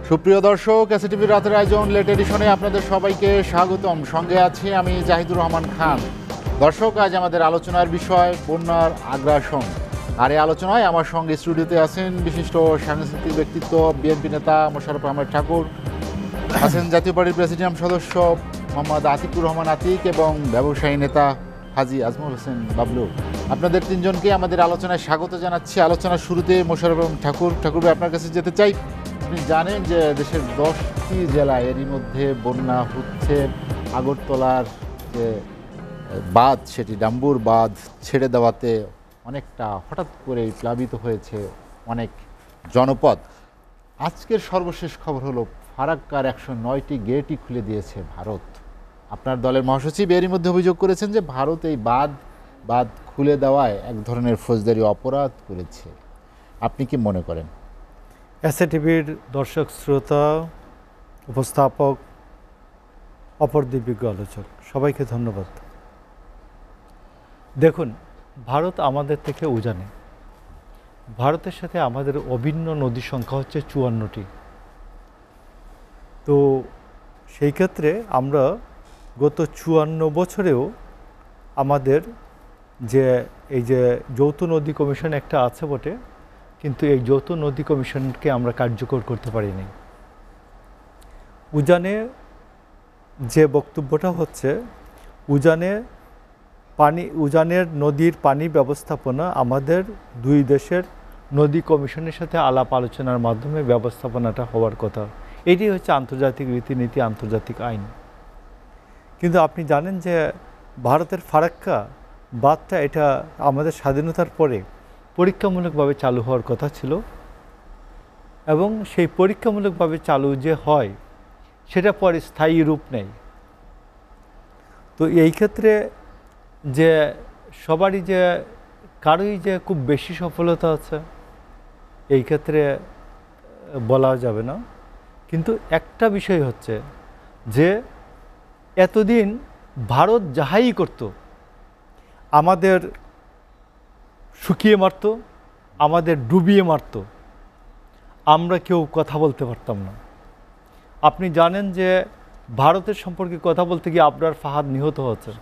সুপ্রিয় দর্শক, এসএটিভি রাতের আয়োজন লেট এডিশনে আপনাদের সবাইকে স্বাগতম। সঙ্গে আছি আমি জাহিদুর রহমান খান। দর্শক, আজ আমাদের আলোচনার বিষয় বন্যার আগ্রাসন। আর এই আলোচনায় আমার সঙ্গে স্টুডিওতে আছেন বিশিষ্ট সাংস্কৃতিক ব্যক্তিত্ব, বিএনপি নেতা মোশাররফ আহমেদ ঠাকুর, আছেন জাতীয় পার্টির প্রেসিডিয়াম সদস্য মোহাম্মদ আতিকুর রহমান আতিক এবং ব্যবসায়ী নেতা হাজী আজমল হোসেন বাবলু। আপনাদের তিনজনকে আমাদের আলোচনায় স্বাগত জানাচ্ছি। আলোচনার শুরুতে মোশাররফ আহমেদ ঠাকুর ভাই, আপনার কাছে যেতে চাই। আপনি জানেন যে দেশের 10টি জেলায় এরই মধ্যে বন্যা হচ্ছে। আগরতলার যে বাঁধ, সেটি ডাম্বুর বাঁধ ছেড়ে দেওয়াতে অনেকটা হঠাৎ করেই প্লাবিত হয়েছে অনেক জনপদ। আজকের সর্বশেষ খবর হলো ফারাক্কার 109টি গেটই খুলে দিয়েছে ভারত। আপনার দলের মহাসচিব এরই মধ্যে অভিযোগ করেছেন যে ভারত এই বাঁধ খুলে দেওয়ায় এক ধরনের ফৌজদারি অপরাধ করেছে। আপনি কি মনে করেন? এসএটিভির দর্শক, শ্রোতা, উপস্থাপক, অপর দিব্যজ্ঞ আলোচক সবাইকে ধন্যবাদ। দেখুন, ভারত আমাদের থেকে উজানে। ভারতের সাথে আমাদের অভিন্ন নদীর সংখ্যা হচ্ছে 54টি। তো সেই ক্ষেত্রে আমরা গত 54 বছরেও আমাদের এই যে যৌথ নদী কমিশন একটা আছে বটে, কিন্তু এই যৌথ নদী কমিশনকে আমরা কার্যকর করতে পারিনি। উজানে যে বক্তব্যটা হচ্ছে, উজানের নদীর পানি ব্যবস্থাপনা আমাদের দুই দেশের নদী কমিশনের সাথে আলাপ আলোচনার মাধ্যমে ব্যবস্থাপনাটা হওয়ার কথা। এটি হচ্ছে আন্তর্জাতিক রীতিনীতি, আন্তর্জাতিক আইন। কিন্তু আপনি জানেন যে ভারতের ফারাক্কা বাঁধটা এটা আমাদের স্বাধীনতার পরে পরীক্ষামূলকভাবে চালু হওয়ার কথা ছিল, এবং সেই পরীক্ষামূলকভাবে চালু যে হয় সেটা পরে স্থায়ী রূপ নেয়। তো এই ক্ষেত্রে যে সবারই যে কারোই যে খুব বেশি সফলতা আছে এই ক্ষেত্রে বলা যাবে না। কিন্তু একটা বিষয় হচ্ছে যে এতদিন ভারত যাহাই করত আমাদের শুকিয়ে মারত, আমাদের ডুবিয়ে মারত, আমরা কেউ কথা বলতে পারতাম না। আপনি জানেন যে ভারতের সম্পর্কে কথা বলতে গিয়ে আবরার ফাহাদ নিহত হচ্ছে।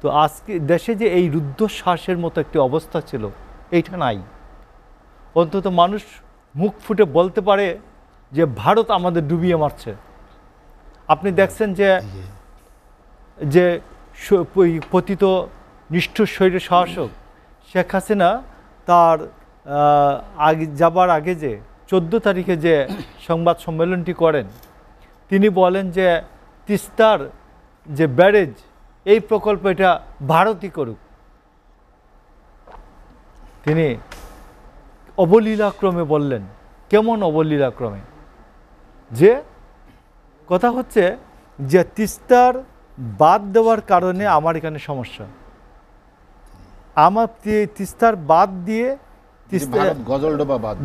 তো আজকে দেশে যে এই রুদ্ধশ্বাসের মতো একটি অবস্থা ছিল, এইটা নাই। অন্তত মানুষ মুখ ফুটে বলতে পারে যে ভারত আমাদের ডুবিয়ে মারছে। আপনি দেখছেন যে পতিত নিষ্ঠুর শৈরের শাসক শেখ হাসিনা তার যাবার আগে যে 14 তারিখে যে সংবাদ সম্মেলনটি করেন, তিনি বলেন যে তিস্তার যে ব্যারেজ, এই প্রকল্প এটা ভারতই করুক। তিনি অবলীলাক্রমে বললেন। কেমন অবলীলাক্রমে? যে কথা হচ্ছে যে তিস্তার বাদ দেওয়ার কারণে আমার এখানে সমস্যা, আমার তিস্তার বাদ দিয়ে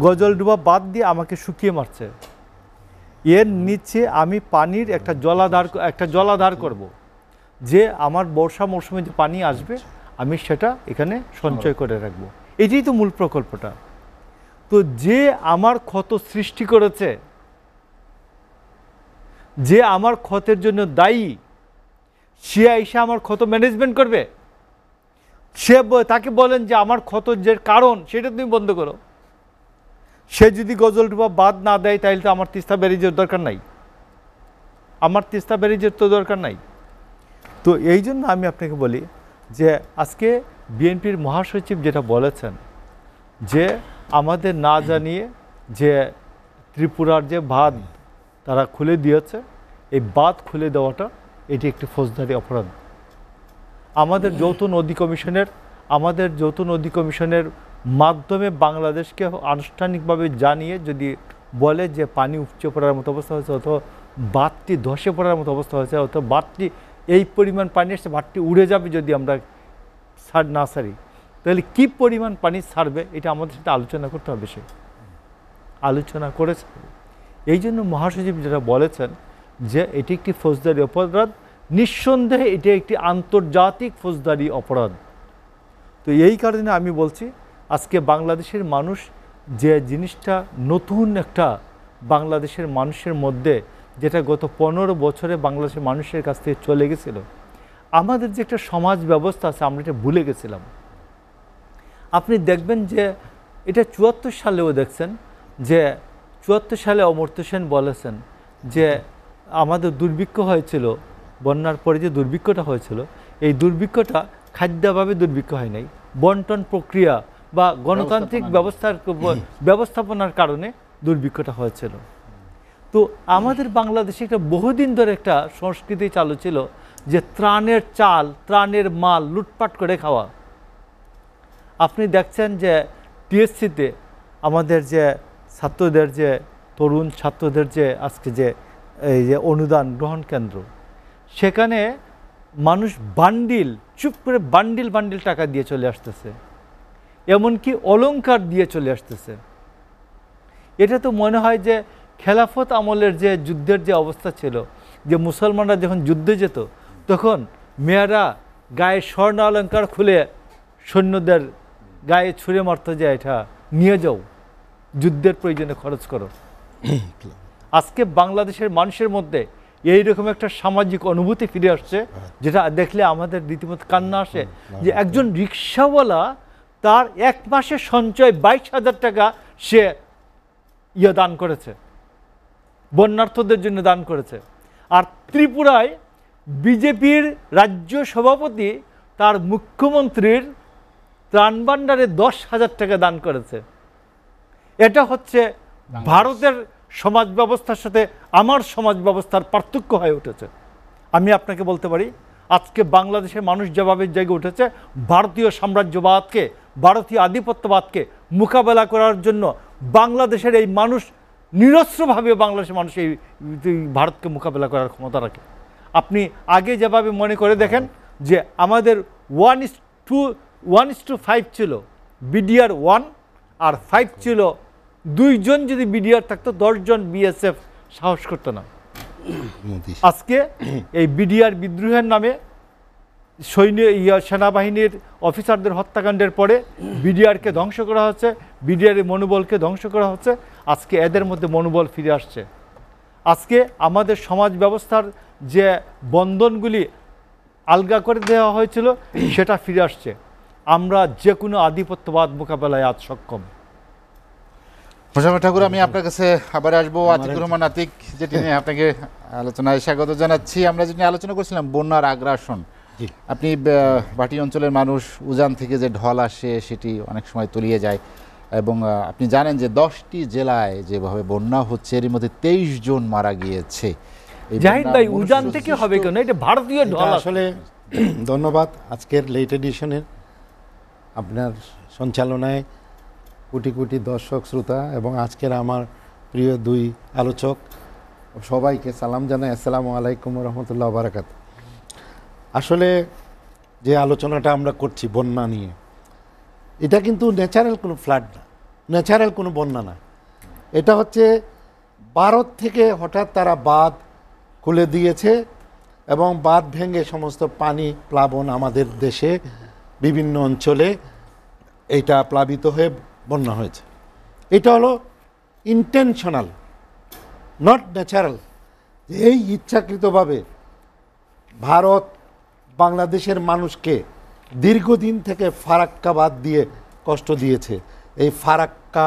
গজলডোবা বাদ দিয়ে আমাকে শুকিয়ে মারছে। এর নিচে আমি পানির একটা জলাধার করব, যে আমার বর্ষা মৌসুমে যে পানি আসবে আমি সেটা এখানে সঞ্চয় করে রাখবো। এটাই তো মূল প্রকল্পটা। তো যে আমার ক্ষত সৃষ্টি করেছে, যে আমার ক্ষতের জন্য দায়ী, সে এসে আমার ক্ষত ম্যানেজমেন্ট করবে? তাকে বলেন যে আমার ক্ষত যে কারণ সেটা তুমি বন্ধ করো। সে যদি গজলডোবা বাদ না দেয় তাহলে তো আমার তিস্তা ব্যারেজের দরকার নাই, দরকার নাই। তো এই জন্য আমি আপনাকে বলি যে আজকে বিএনপির মহাসচিব যেটা বলেছেন যে আমাদের না জানিয়ে যে ত্রিপুরার যে বাঁধ তারা খুলে দিয়েছে, এই বাঁধ খুলে দেওয়াটা এটি একটি ফৌজদারি অপরাধ। আমাদের যৌথ নদী কমিশনের মাধ্যমে বাংলাদেশকে আনুষ্ঠানিকভাবে জানিয়ে যদি বলে যে পানি উপচে পড়ার মতো অবস্থা হয়েছে, অথবা বাঁধটি ধসে পড়ার মতো অবস্থা হয়েছে, অথবা বাঁধটি এই পরিমাণ পানি আসছে, বাঁধটি উড়ে যাবে যদি আমরা না সারি, তাহলে কী পরিমাণ পানি ছাড়বে এটা আমাদের সাথে আলোচনা করতে হবে। সে আলোচনা করেছে। এই জন্য মহাসচিব যেটা বলেছেন যে এটি একটি ফৌজদারি অপরাধ, নিঃসন্দেহে এটি একটি আন্তর্জাতিক ফৌজদারি অপরাধ। তো এই কারণে আমি বলছি আজকে বাংলাদেশের মানুষ যে জিনিসটা নতুন একটা বাংলাদেশের মানুষের মধ্যে, যেটা গত 15 বছরে বাংলাদেশের মানুষের কাছ থেকে চলে গেছিল। আমাদের যে একটা সমাজ ব্যবস্থা আছে, আমরা এটা ভুলে গেছিলাম। আপনি দেখবেন যে এটা 74 সালেও দেখছেন যে 74 সালে অমর্ত্য সেন বলেছেন যে আমাদের দুর্ভিক্ষ হয়েছিল, বন্যার পরে যে দুর্ভিক্ষটা হয়েছিল, এই দুর্ভিক্ষটা খাদ্যাভাবে দুর্ভিক্ষ হয় নাই, বন্টন প্রক্রিয়া বা গণতান্ত্রিক ব্যবস্থাপনার কারণে দুর্ভিক্ষটা হয়েছিল। তো আমাদের বাংলাদেশে একটা বহুদিন ধরে একটা সংস্কৃতি চালু ছিল যে ত্রাণের চাল, ত্রাণের মাল লুটপাট করে খাওয়া। আপনি দেখছেন যে টিএসসিতে আমাদের যে ছাত্রদের, যে তরুণ ছাত্রদের যে আজকে যে এই যে অনুদান গ্রহণ কেন্দ্র, সেখানে মানুষ বান্ডিল, চুপ করে বান্ডিল বান্ডিল টাকা দিয়ে চলে আসতেছে, এমনকি অলংকার দিয়ে চলে আসতেছে। এটা তো মনে হয় যে খেলাফত আমলের যে যুদ্ধের যে অবস্থা ছিল, যে মুসলমানরা যখন যুদ্ধে যেত তখন মেয়েরা গায়ে স্বর্ণ অলংকার খুলে সৈন্যদের গায়ে ছুঁড়ে মারত যে এটা নিয়ে যাও, যুদ্ধের প্রয়োজনে খরচ করো। আজকে বাংলাদেশের মানুষের মধ্যে এইরকম একটা সামাজিক অনুভূতি ফিরে আসছে, যেটা দেখলে আমাদের রীতিমতো কান্না আসে যে একজন রিক্সাওয়ালা তার 1 মাসের সঞ্চয় 22,000 টাকা সে দান করেছে, বন্যার্থদের জন্য দান করেছে। আর ত্রিপুরায় বিজেপির রাজ্য সভাপতি তার মুখ্যমন্ত্রীর ত্রাণ ভাণ্ডারে 10,000 টাকা দান করেছে। এটা হচ্ছে ভারতের সমাজ ব্যবস্থার সাথে আমার সমাজ ব্যবস্থার পার্থক্য হয়ে উঠেছে। আমি আপনাকে বলতে পারি আজকে বাংলাদেশের মানুষ যেভাবে জেগে উঠেছে, ভারতীয় সাম্রাজ্যবাদকে, ভারতীয় আধিপত্যবাদকে মোকাবেলা করার জন্য বাংলাদেশের এই মানুষ নিরস্ত্রভাবে, বাংলাদেশের মানুষ এই ভারতকে মোকাবেলা করার ক্ষমতা রাখে। আপনি আগে যেভাবে মনে করে দেখেন যে আমাদের 1:5 ছিল বিডিআর 1 আর 5 ছিল, 2 জন যদি বিডিআর থাকতো 10 জন বিএসএফ সাহস করতো না। আজকে এই বিডিআর বিদ্রোহের নামে সেনাবাহিনীর অফিসারদের হত্যাকাণ্ডের পরে বিডিআরকে ধ্বংস করা হচ্ছে, বিডিআরের মনোবলকে ধ্বংস করা হচ্ছে। আজকে এদের মধ্যে মনোবল ফিরে আসছে। আজকে আমাদের সমাজ ব্যবস্থার যে বন্ধনগুলি আলগা করে দেওয়া হয়েছিল সেটা ফিরে আসছে। আমরা যে কোনো আধিপত্যবাদ মোকাবেলায় আজ সক্ষম। মোশাররফ ঠাকুর, আমি আপনার কাছে আবার আসবো। আতিকুর রহমান আতিক, যেটি নিয়ে আপনাকে আলোচনায় স্বাগত জানাচ্ছি। আমরা যেটি আলোচনা করছিলাম বন্যার আগ্রাসন। আপনি ভাটি অঞ্চলের মানুষ, উজান থেকে যে ঢল আসে সেটি অনেক সময় তলিয়ে যায়, এবং আপনি জানেন যে 10টি জেলায় যেভাবে বন্যা হচ্ছে এর মধ্যে 23 জন মারা গিয়েছে। জাহিদ ভাই, উজান থেকে হবে কেন? এটা ভারতীয় ঢল। আসলে ধন্যবাদ আজকের লেট এডিশনের আপনার সঞ্চালনায় কোটি কোটি দর্শক শ্রোতা এবং আজকের আমার প্রিয় 2 আলোচক সবাইকে সালাম জানাই। আসসালামু আলাইকুম রহমতুল্লাহ বারাকাত। আসলে যে আলোচনাটা আমরা করছি বন্যা নিয়ে, এটা কিন্তু ন্যাচারাল কোনো ফ্লাড না, ন্যাচারাল কোনো বন্যা না। এটা হচ্ছে ভারত থেকে হঠাৎ তারা বাঁধ খুলে দিয়েছে এবং বাঁধ ভেঙে সমস্ত পানি প্লাবন আমাদের দেশে বিভিন্ন অঞ্চলে এটা প্লাবিত হয়ে বন্যা হয়েছে। এটা হলো ইন্টেনশনাল, নট ন্যাচারাল। এই ইচ্ছাকৃতভাবে ভারত বাংলাদেশের মানুষকে দীর্ঘদিন থেকে ফারাক্কা বাদ দিয়ে কষ্ট দিয়েছে। এই ফারাক্কা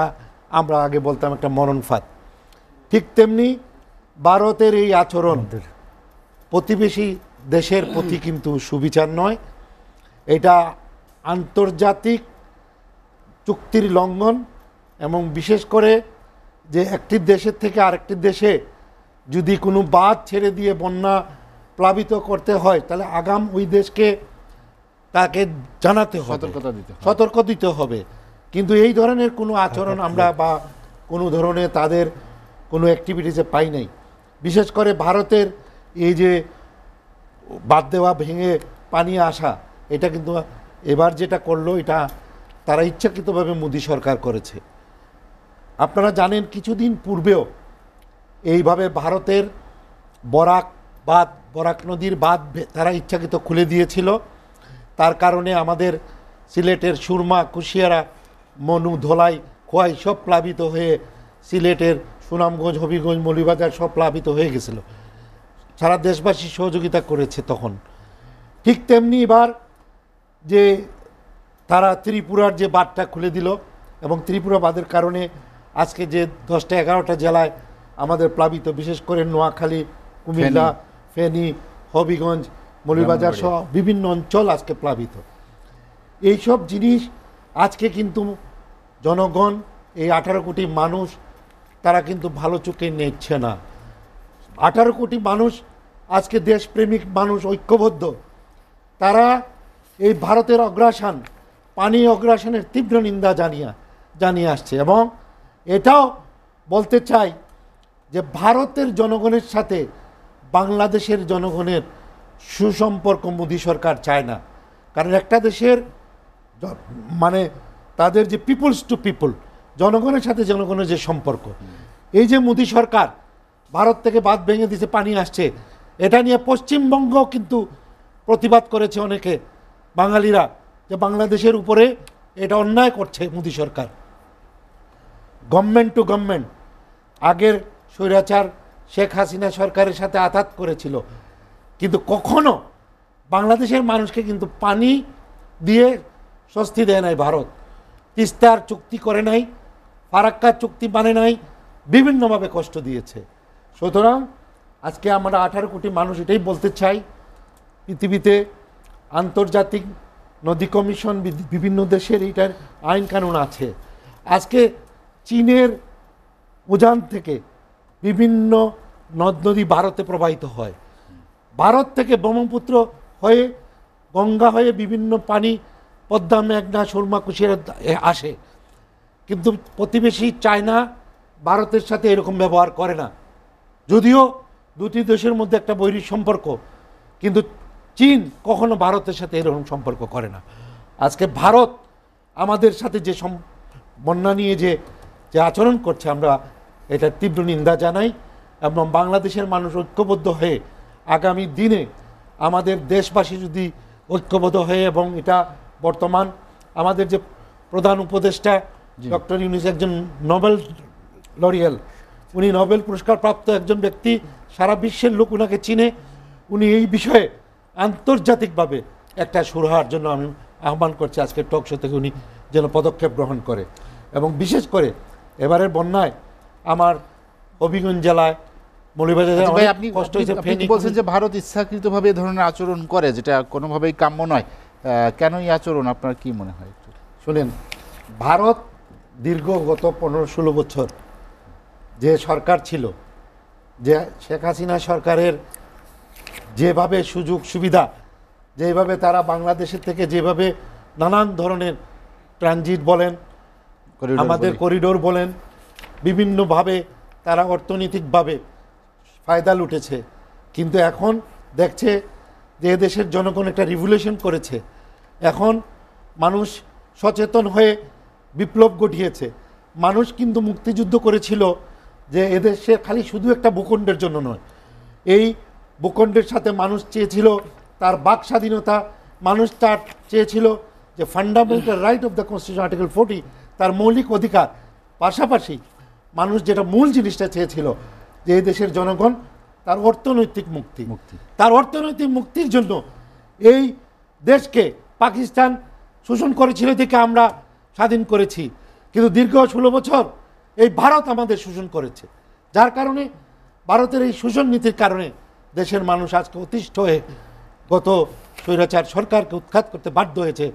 আমরা আগে বলতাম একটা মরণ ফাঁদ। ঠিক তেমনি ভারতের এই আচরণ প্রতিবেশী দেশের প্রতি কিন্তু সুবিচার নয়, এটা আন্তর্জাতিক চুক্তির লঙ্ঘন। এবং বিশেষ করে যে একটি দেশের থেকে আরেকটি দেশে যদি কোনো বাঁধ ছেড়ে দিয়ে বন্যা প্লাবিত করতে হয়, তাহলে আগাম ওই দেশকে তাকে জানাতে হবে, সতর্ক দিতে হবে। কিন্তু এই ধরনের কোনো আচরণ আমরা বা কোনো ধরনের তাদের কোনো অ্যাক্টিভিটিসে পাই নাই। বিশেষ করে ভারতের এই যে বাদ দেওয়া, ভেঙে পানি আসা, এটা কিন্তু এবার যেটা করলো এটা তারা ইচ্ছাকৃতভাবে মোদী সরকার করেছে। আপনারা জানেন কিছুদিন পূর্বেও এইভাবে ভারতের বরাক নদীর বাঁধ তারা ইচ্ছাকৃত খুলে দিয়েছিল। তার কারণে আমাদের সিলেটের সুরমা, কুশিয়ারা, মনু, ধলাই, খোয়াই সব প্লাবিত হয়ে সিলেটের সুনামগঞ্জ, হবিগঞ্জ, মৌলভীবাজার সব প্লাবিত হয়ে গেছিল। সারা দেশবাসী সহযোগিতা করেছে তখন। ঠিক তেমনি এবার যে তারা ত্রিপুরার যে বাঁধটা খুলে দিল এবং ত্রিপুরা বাঁধের কারণে আজকে যে 10টা 11টা জেলায় আমাদের প্লাবিত, বিশেষ করে নোয়াখালী, কুমিল্লা, ফেনী, হবিগঞ্জ, মৌলভীবাজার সহ বিভিন্ন অঞ্চল আজকে প্লাবিত। এইসব জিনিস আজকে কিন্তু জনগণ, এই 18 কোটি মানুষ, তারা কিন্তু ভালো চোখে নিচ্ছে না। 18 কোটি মানুষ আজকে দেশপ্রেমিক মানুষ, ঐক্যবদ্ধ। তারা এই ভারতের অগ্রাসন, পানি অগ্রাসনের তীব্র নিন্দা জানিয়ে আসছে। এবং এটাও বলতে চাই যে ভারতের জনগণের সাথে বাংলাদেশের জনগণের সুসম্পর্ক মোদী সরকার চায় না। কারণ একটা দেশের মানে তাদের যে পিপলস টু পিপল, জনগণের সাথে জনগণের যে সম্পর্ক, এই যে মোদী সরকার ভারত থেকে বাঁধ ভেঙে দিতে পানি আসছে, এটা নিয়ে পশ্চিমবঙ্গ কিন্তু প্রতিবাদ করেছে অনেকে, বাঙালিরা, যে বাংলাদেশের উপরে এটা অন্যায় করছে মোদী সরকার। গভর্নমেন্ট টু গভর্নমেন্ট আগের স্বৈরাচার শেখ হাসিনা সরকারের সাথে আঘাত করেছিল, কিন্তু কখনো বাংলাদেশের মানুষকে কিন্তু পানি দিয়ে স্বস্তি দেয় নাই ভারত। তিস্তার চুক্তি করে নাই, ফারাক্কার চুক্তি মানে নাই, বিভিন্নভাবে কষ্ট দিয়েছে। সুতরাং আজকে আমরা 18 কোটি মানুষ এটাই বলতে চাই, পৃথিবীতে আন্তর্জাতিক নদী কমিশন, বিভিন্ন দেশের এইটার আইন কানুন আছে। আজকে চীনের উজান থেকে বিভিন্ন নদ নদী ভারতে প্রবাহিত হয়, ভারত থেকে ব্রহ্মপুত্র হয়ে, গঙ্গা হয়ে বিভিন্ন পানি পদ্মা, মেঘনা, সুরমা, কুশিয়ারা আসে। কিন্তু প্রতিবেশী চায়না ভারতের সাথে এরকম ব্যবহার করে না, যদিও দুটি দেশের মধ্যে একটা বৈরী সম্পর্ক, কিন্তু চীন কখনো ভারতের সাথে এরকম সম্পর্ক করে না। আজকে ভারত আমাদের সাথে যে বন্যা নিয়ে যে আচরণ করছে, আমরা এটা তীব্র নিন্দা জানাই। এবং বাংলাদেশের মানুষ ঐক্যবদ্ধ হয়ে আগামী দিনে আমাদের দেশবাসী যদি ঐক্যবদ্ধ হয়ে, এবং এটা বর্তমান আমাদের যে প্রধান উপদেষ্টা ডক্টর ইউনূস একজন নোবেল লরিয়াল, উনি নোবেল পুরস্কার প্রাপ্ত একজন ব্যক্তি, সারা বিশ্বের লোক উনাকে চিনে। উনি এই বিষয়ে আন্তর্জাতিকভাবে একটা শুরু হওয়ার জন্য আমি আহ্বান করছি আজকে টক শো থেকে, উনি যেন পদক্ষেপ গ্রহণ করে। এবং বিশেষ করে এবারের বন্যায় আমার হবিগঞ্জ জেলায়, মৌলভীবাজারে অনেক আপনি কষ্ট হয়েছে। আপনি বলছেন যে ভারত ইচ্ছাকৃতভাবে এ ধরনের আচরণ করে, যেটা কোনোভাবেই কাম্য নয়। কেন এই আচরণ আপনার কি মনে হয়? শুনেন, ভারত দীর্ঘ গত 15-16 বছর যে সরকার ছিল, যে শেখ হাসিনা সরকারের যেভাবে সুযোগ সুবিধা, যেভাবে তারা বাংলাদেশের থেকে যেভাবে নানান ধরনের ট্রানজিট বলেন, আমাদের করিডোর বলেন, বিভিন্নভাবে তারা অর্থনৈতিকভাবে ফায়দা লুটেছে। কিন্তু এখন দেখছে যে দেশের জনগণ একটা রিভলিউশন করেছে, এখন মানুষ সচেতন হয়ে বিপ্লব ঘটিয়েছে। মানুষ কিন্তু মুক্তিযুদ্ধ করেছিল যে এদেশে খালি শুধু একটা ভূখণ্ডের জন্য নয়, এই ভূখণ্ডের সাথে মানুষ চেয়েছিল তার বাক স্বাধীনতা, মানুষ তার চেয়েছিল যে fundamental right of the constitution article 40, তার মৌলিক অধিকার। পাশাপাশি মানুষ যেটা মূল জিনিসটা চেয়েছিল যে এই দেশের জনগণ তার অর্থনৈতিক মুক্তি। তার অর্থনৈতিক মুক্তির জন্য এই দেশকে পাকিস্তান শোষণ করেছিল, দেখে আমরা স্বাধীন করেছি। কিন্তু দীর্ঘ 16 বছর এই ভারত আমাদের শোষণ করেছে, যার কারণে ভারতের এই শোষণ নীতির কারণে দেশের মানুষ আজকে অতিষ্ঠ হয়ে গত স্বৈরাচার সরকারকে উৎখাত করতে বাধ্য হয়েছে।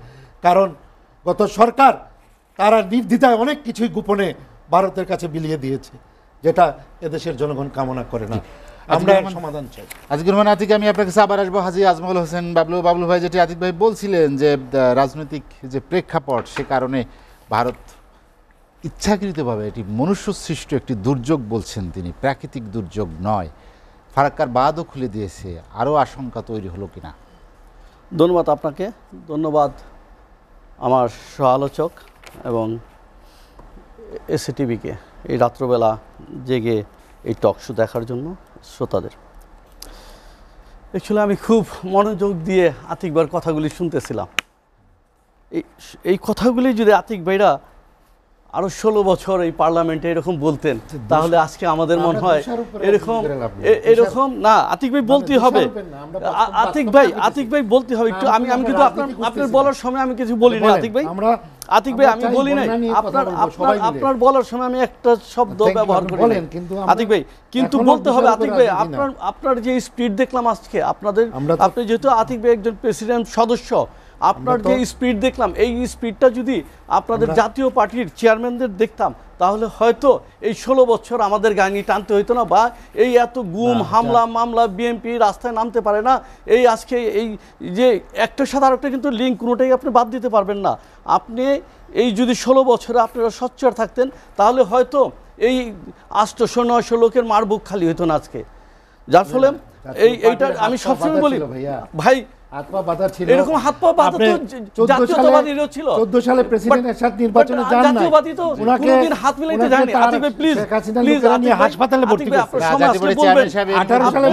কারণ গত সরকার তারা নির্দ্বিধায় অনেক কিছুই গোপনে ভারতের কাছে বিলিয়ে দিয়েছে, যেটা এদেশের জনগণ কামনা করে না। আমরা সমাধান চাই। আজকের মানে আতিক, আমি আপনার কাছে আবার আসবো। হাজী আজমল হোসেন বাবলু ভাই, যেটি আতিক ভাই বলছিলেন যে রাজনৈতিক যে প্রেক্ষাপট, সে কারণে ভারত ইচ্ছাকৃতভাবে এটি মনুষ্য সৃষ্ট একটি দুর্যোগ বলছেন তিনি, প্রাকৃতিক দুর্যোগ নয়। ফারাক্কার বাঁধও খুলে দিয়েছে, আরও আশঙ্কা তৈরি হলো কিনা? ধন্যবাদ আপনাকে, ধন্যবাদ আমার সহ আলোচক এবং এসিটিভিকে এই রাত্রবেলা জেগে এই টক শো দেখার জন্য শ্রোতাদের। অ্যাকচুয়ালি আমি খুব মনোযোগ দিয়ে আতিক ভাইয়ের কথাগুলি শুনতেছিলাম। এই কথাগুলি যদি আতিক ভাইরা আরো 16 বছর এই পার্লামেন্টে এরকম বলতেন, তাহলে আজকে আমাদের মনে হয় এরকম না। আতিক ভাই বলতে হবে, আতিক ভাই বলতে হবে একটু। আমি কিন্তু আপনার বলার সময় আমি কিছু বলি না আতিক ভাই, আমি বলি নাই। আপনার বলার সময় আমি একটা শব্দ ব্যবহার করি না আতিক ভাই, কিন্তু বলতে হবে আতিক ভাই। আপনার যে স্পিড দেখলাম আজকে, আপনি যেহেতু আতিক ভাই একজন প্রেসিডেন্ট সদস্য, আপনার যে স্পিড দেখলাম, এই স্পিডটা যদি আপনাদের জাতীয় পার্টির চেয়ারম্যানদের দেখতাম, তাহলে হয়তো এই 16 বছর আমাদের গাড়ি টানতে হইতো না, বা এই এত গুম হামলা মামলা, বিএনপি রাস্তায় নামতে পারে না। এই আজকে এই যে একটার সাথে আরেকটা কিন্তু লিঙ্ক, কোনোটাই আপনি বাদ দিতে পারবেন না। আপনি এই যদি 16 বছরে আপনারা সোচ্চার থাকতেন, তাহলে হয়তো এই 800-900 লোকের মার বুক খালি হইতো না আজকে। যার ফলে এইটা আমি সবসময় বলি ভাই, এরকম হাত পা বাঁধা তো জাতীয়তাবাদীরও ছিল। 14 সালে প্রেসিডেন্ট এরশাদ নির্বাচনে যান না, জাতীয়বাদী তো কোনোদিন হাত মিলাইতে যায়নি। আতিক ভাই প্লিজ হাসপাতালে ভর্তি করেছে। আপনার সময় আসলে বলবেন, 18 সালে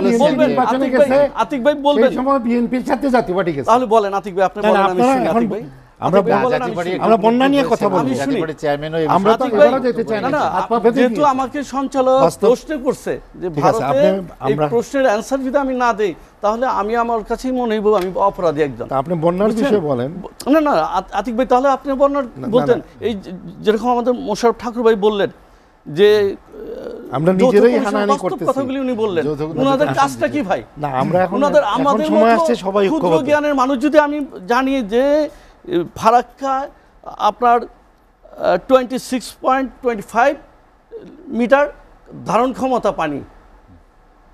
নির্বাচনে গেছে, আতিক ভাই বলবেন, সেই সময় বিএনপির সাথে জাতীয় পার্টি গেছে। তাহলে বলেন আতিক ভাই, আপনি বলেন, আমি শুনি আতিক ভাই। আমরা বন্যা নিয়ে কথা বলবো, আমরা তো এবারও যেতে চাই না। যেহেতু আমাকে সঞ্চালক প্রশ্ন করছে যে ভারতে এই প্রশ্নের অ্যানসার যদি আমি না দেই, তাহলে আমি আমার কাছেই মনে হইব আমি অপরাধী একজন। আপনি বন্যার বিষয়ে বলেন। না আতিক ভাই, তাহলে আপনি বন্যার বলতেন। এই যেরকম আমাদের মোশাররফ ঠাকুর ভাই বললেন যে আমরা নিজেরাই হানাহানি করতেছি, কথাগুলি উনি বললেন, ওনাদের কাজটা কি ভাই? না, আমরা এখন আমাদের সময় আসছে সবাই ক্ষুদ্র জ্ঞানের মানুষ যদি আমি জানি যে ফারাক্কা আপনার 26.25 মিটার ধারণ ক্ষমতা পানি,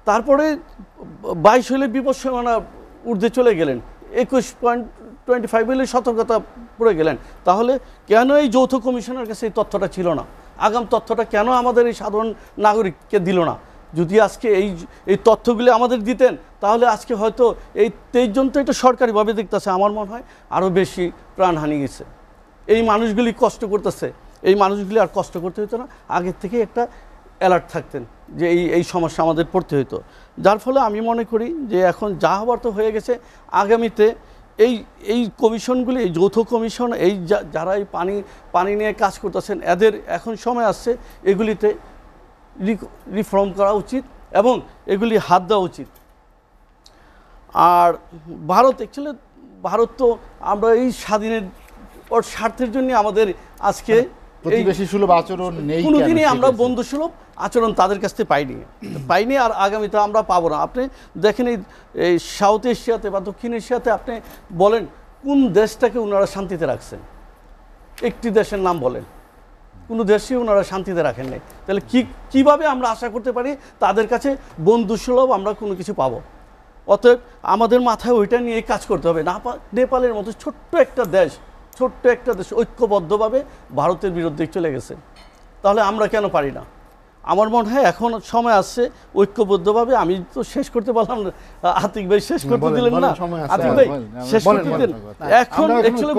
তারপরে 22 হলে বিপদ সীমানা ঊর্ধ্বে চলে গেলেন, 21.25 হলে সতর্কতা পড়ে গেলেন, তাহলে কেন এই যৌথ কমিশনের কাছে এই তথ্যটা ছিল না? আগাম তথ্যটা কেন আমাদের এই সাধারণ নাগরিককে দিল না? যদি আজকে এই তথ্যগুলি আমাদের দিতেন, তাহলে আজকে হয়তো এই 23 জন তো এটা সরকারিভাবে দেখতেছে, আমার মনে হয় আরও বেশি প্রাণহানি গেছে। এই মানুষগুলি কষ্ট করতেছে, এই মানুষগুলি আর কষ্ট করতে হতো না, আগের থেকে একটা অ্যালার্ট থাকতেন যে এই সমস্যা আমাদের পড়তে হতো। যার ফলে আমি মনে করি যে এখন যা হবার তো হয়ে গেছে, আগামীতে এই কমিশনগুলি, এই যৌথ কমিশন, এই যারা এই পানি নিয়ে কাজ করতেছেন, এদের এখন সময় আসছে এগুলিতে রিফর্ম করা উচিত এবং এগুলি হাত দেওয়া উচিত। আর ভারত তো আমরা এই স্বাধীনের ওর স্বার্থের জন্য আমাদের আজকে প্রতিবেশী সুলভ আচরণ নেই, কোনোদিনই আমরা বন্ধু সুলভ আচরণ তাদের কাছ থেকে পাইনি, আর আগামীতে আমরা পাবো না। আপনি দেখেন এই সাউথ এশিয়াতে বা দক্ষিণ এশিয়াতে আপনি বলেন কোন দেশটাকে ওনারা শান্তিতে রাখছেন? একটি দেশের নাম বলেন, কোনো দেশই ওনারা শান্তিতে রাখেন নাই। তাহলে কিভাবে আমরা আশা করতে পারি তাদের কাছে বন্ধুসুলভ আমরা কোনো কিছু পাবো? অতএব আমাদের মাথায় ওইটা নিয়ে কাজ করতে হবে। নেপালের মতো ছোট্ট একটা দেশ ঐক্যবদ্ধভাবে ভারতের বিরুদ্ধে চলে গেছে, তাহলে আমরা কেন পারি না? আমার মনে হয় এখন সময় আসছে ঐক্যবদ্ধভাবে। আমি তো শেষ করতে পারলাম না, আতিক ভাই শেষ করতে দিলেন না। আতিক ভাই শেষ করতে দিলেন। এখন অ্যাকচুয়ালি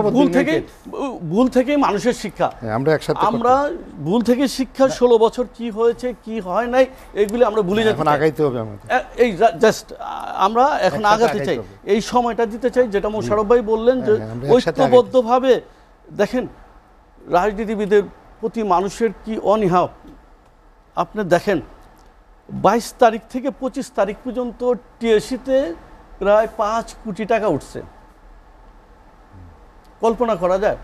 ভুল থেকেই মানুষের শিক্ষা। আমরা ভুল থেকে শিক্ষা 16 বছর কি হয়েছে কি হয় নাই এগুলি আমরা ভুলে যাচ্ছি। এখন আগাইতে হবে আমাদের। এই জাস্ট আমরা এখন আগাতে চাই, এই সময়টা দিতে চাই, যেটা মোশাররফ ভাই বললেন যে ঐক্যবদ্ধভাবে। দেখেন রাজনীতিবিদের প্রতি মানুষের কি অনীহা। আপনি দেখেন 22 তারিখ থেকে 25 তারিখ পর্যন্ত টিএসসিতে প্রায় 5 কোটি টাকা উঠছে। কল্পনা করা যায়?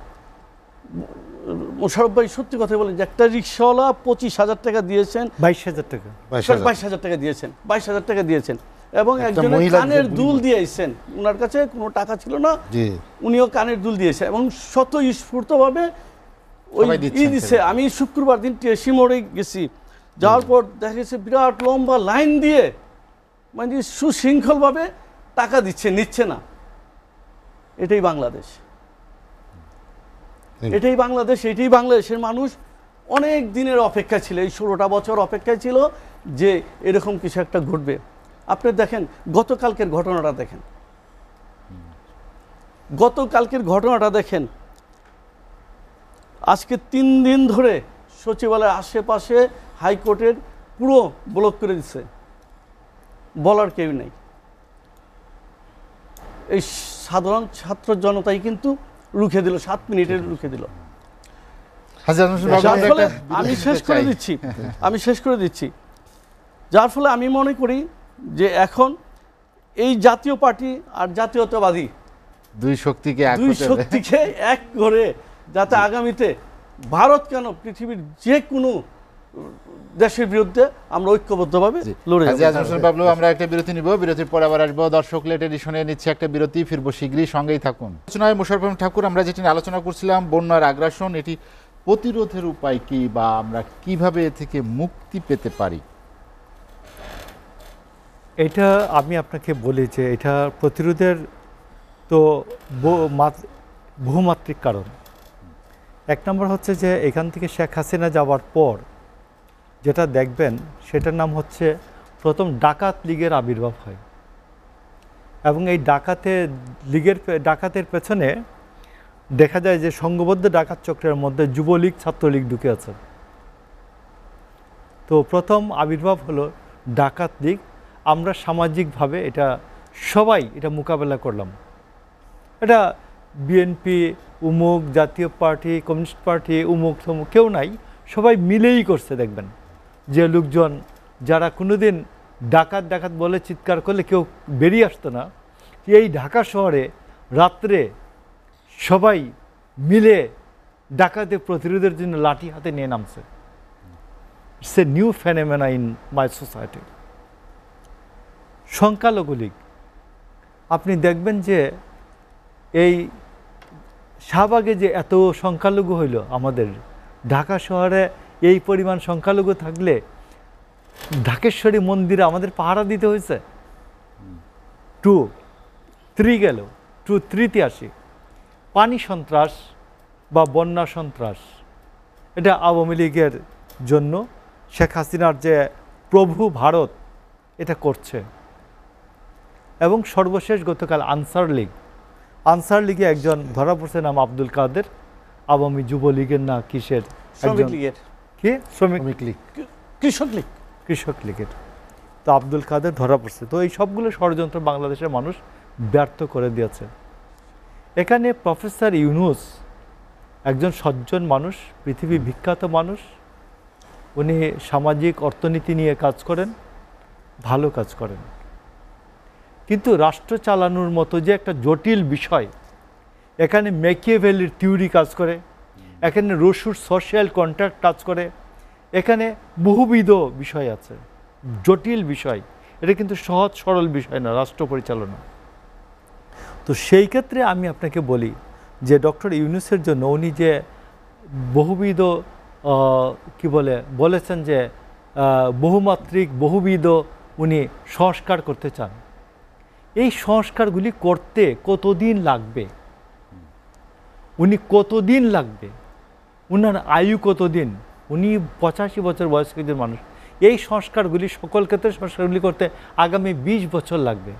মোশাররফ ভাই সত্যি কথা বলেন যে একটা রিক্সাওয়ালা 25,000 টাকা দিয়েছেন, 22,000 টাকা, 22,000 টাকা দিয়েছেন, 22,000 টাকা দিয়েছেন, এবং একজনের কানের দুল দিয়েছেন। ওনার কাছে কোনো টাকা ছিল না, উনিও কানের দুল দিয়েছেন এবং স্বতঃস্ফূর্তভাবে ওই দিচ্ছে। আমি শুক্রবার দিন টিএসসি মোড়ে গেছি, যাওয়ার পর দেখা গেছে বিরাট লম্বা লাইন দিয়ে মানে সুশৃঙ্খলভাবে টাকা দিচ্ছে, নিচ্ছে না। এটাই বাংলাদেশ, এটাই বাংলাদেশের মানুষ অনেক দিনের অপেক্ষা ছিল, এই 16টা বছর অপেক্ষায় ছিল যে এরকম কিছু একটা ঘটবে। আপনি দেখেন গতকালকের ঘটনাটা দেখেন, আজকে 3 দিন ধরে সচিবালয়ের আশেপাশে হাইকোর্টের পুরো ব্লক করে দিচ্ছে, বলার কেউ নেই। এই সাধারণ ছাত্র জনতাই কিন্তু রুখে দিল, 7 মিনিটের রুখে দিল। হাজি আজম হোসেন বাবলু, যার আমরা ফলে একটা আমি বিরতি শেষ নিতে করে চাই। দিচ্ছি আমি শেষ করে দিচ্ছি যার ফলে আমি মনে করি যে এখন এই জাতীয় পার্টি আর জাতীয়তাবাদী দুই শক্তিকে এক দুই হতে হবে। শক্তিকে এক করে যাতে আগামীতে ভারত কেন পৃথিবীর যে কোনো দেশের বিরুদ্ধে আমরা ঐক্যবদ্ধভাবে জি। লড়ে হাজি আজম যাব। হোসেন বাবলু, আমরা একটা বিরতি নিব, বিরতির পর আবার আসবো। দর্শক লেট এডিশনে নিচ্ছে একটা বিরতি, ফিরবো শীঘ্রই, সঙ্গেই থাকুন। আলোচনায় মোশাররফ হোসেন ঠাকুর, আমরা যেটি নিয়ে আলোচনা করছিলাম বন্যার আগ্রাসন, এটি প্রতিরোধের উপায় কি বা আমরা কিভাবে এ থেকে মুক্তি পেতে পারি? এটা আমি আপনাকে বলি যে এটা প্রতিরোধের তো বহুমাত্রিক কারণ। এক নম্বর হচ্ছে যে এখান থেকে শেখ হাসিনা যাওয়ার পর যেটা দেখবেন সেটার নাম হচ্ছে প্রথম ডাকাত লীগের আবির্ভাব হয়, এবং এই ডাকাতের পেছনে দেখা যায় যে সংঘবদ্ধ ডাকাত চক্রের মধ্যে যুবলীগ ছাত্রলীগ ঢুকে আছে। তো প্রথম আবির্ভাব হলো ডাকাত লীগ। আমরা সামাজিকভাবে এটা সবাই এটা মোকাবেলা করলাম। এটা বিএনপি, উমুক, জাতীয় পার্টি, কমিউনিস্ট পার্টি, উমুক তমুক কেউ নাই, সবাই মিলেই করছে। দেখবেন যে লোকজন যারা কোনোদিন ডাকাত ডাকাত বলে চিৎকার করলে কেউ বেরিয়ে আসতো না, এই ঢাকা শহরে রাত্রে সবাই মিলে ডাকাতের প্রতিরোধের জন্য লাঠি হাতে নিয়ে নামছে। It's a new phenomena in my society. সংখ্যালঘু লীগ, আপনি দেখবেন যে এই শাহবাগে যে এত সংখ্যালঘু হইল, আমাদের ঢাকা শহরে এই পরিমাণ সংখ্যালঘু থাকলে ঢাকেশ্বরী মন্দিরে আমাদের পাহারা দিতে হয়েছে। 2, 3 গেল, 2, 3তে আসি। পানি সন্ত্রাস বা বন্যা সন্ত্রাস, এটা আওয়ামী লীগের জন্য শেখ হাসিনার যে প্রভু ভারত এটা করছে। এবং সর্বশেষ গতকাল আনসার লীগে একজন ধরা পড়ছে, নাম আব্দুল কাদের, আওয়ামী যুবলীগের না কিসের শ্রমিক লীগের, কি শ্রমিক লীগ, কৃষক লীগের। তো আব্দুল কাদের ধরা পড়ছে। তো এই সবগুলো ষড়যন্ত্র বাংলাদেশের মানুষ ব্যর্থ করে দিয়েছে। এখানে প্রফেসর ইউনূস একজন সজ্জন মানুষ, পৃথিবী বিখ্যাত মানুষ। উনি সামাজিক অর্থনীতি নিয়ে কাজ করেন, ভালো কাজ করেন, কিন্তু রাষ্ট্র চালানোর মতো যে একটা জটিল বিষয়, এখানে ম্যাকিয়াভেলির থিওরি কাজ করে, এখানে রসুর সোশ্যাল কন্ট্রাক্ট কাজ করে, এখানে বহুবিধ বিষয় আছে, জটিল বিষয়। এটা কিন্তু সহজ সরল বিষয় না রাষ্ট্র পরিচালনা। তো সেই ক্ষেত্রে আমি আপনাকে বলি যে ডক্টর ইউনূসের জন্য উনি যে বহুবিধ বলেছেন যে বহুমাত্রিক বহুবিধ উনি সংস্কার করতে চান। এই সংস্কারগুলি করতে কতদিন লাগবে, কতদিন লাগবে, উনার আয়ু কতদিন, উনি 85 বছর বয়স্ক একজন মানুষ। এই সংস্কারগুলি, সকল ক্ষেত্রে সংস্কারগুলি করতে আগামী 20 বছর লাগবে।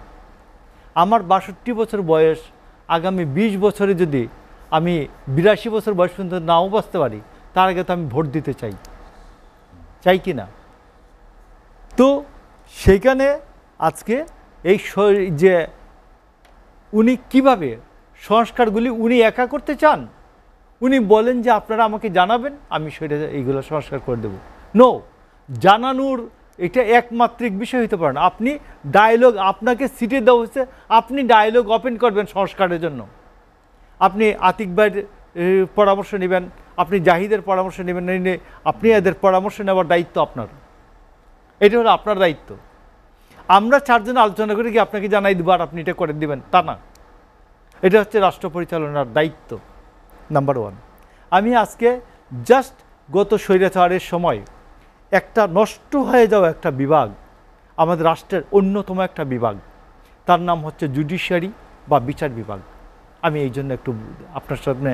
আমার 62 বছর বয়স, আগামী 20 বছরে যদি আমি 82 বছর বয়স পর্যন্ত নাও বাঁচতে পারি, তার আগে তো আমি ভোট দিতে চাই কি না? তো সেইখানে আজকে এই যে উনি কিভাবে সংস্কারগুলি উনি একা করতে চান, উনি বলেন যে আপনারা আমাকে জানাবেন, আমি সেটা এইগুলো সংস্কার করে দেব। নো, জানানোর এটা একমাত্রিক বিষয় হতে পারে না। আপনি ডায়লগ, আপনাকে সিটে দেওয়া হচ্ছে, আপনি ডায়লগ ওপেন করবেন সংস্কারের জন্য। আপনি আতিক ভাইয়ের পরামর্শ নেবেন, আপনি জাহিদের পরামর্শ নেবেন, আপনি এদের পরামর্শ নেওয়ার দায়িত্ব আপনার। এটা হলো আপনার দায়িত্ব। আমরা 4 জন আলোচনা করে কি আপনাকে জানাই দেবো আর আপনি এটা করে দিবেন, তা না। এটা হচ্ছে রাষ্ট্র পরিচালনার দায়িত্ব, নাম্বার 1। আমি আজকে জাস্ট গত স্বৈরাচারের সময় একটা নষ্ট হয়ে যাওয়া একটা বিভাগ, আমাদের রাষ্ট্রের অন্যতম একটা বিভাগ, তার নাম হচ্ছে জুডিশিয়ারি বা বিচার বিভাগ। আমি এই জন্য একটু আপনার সামনে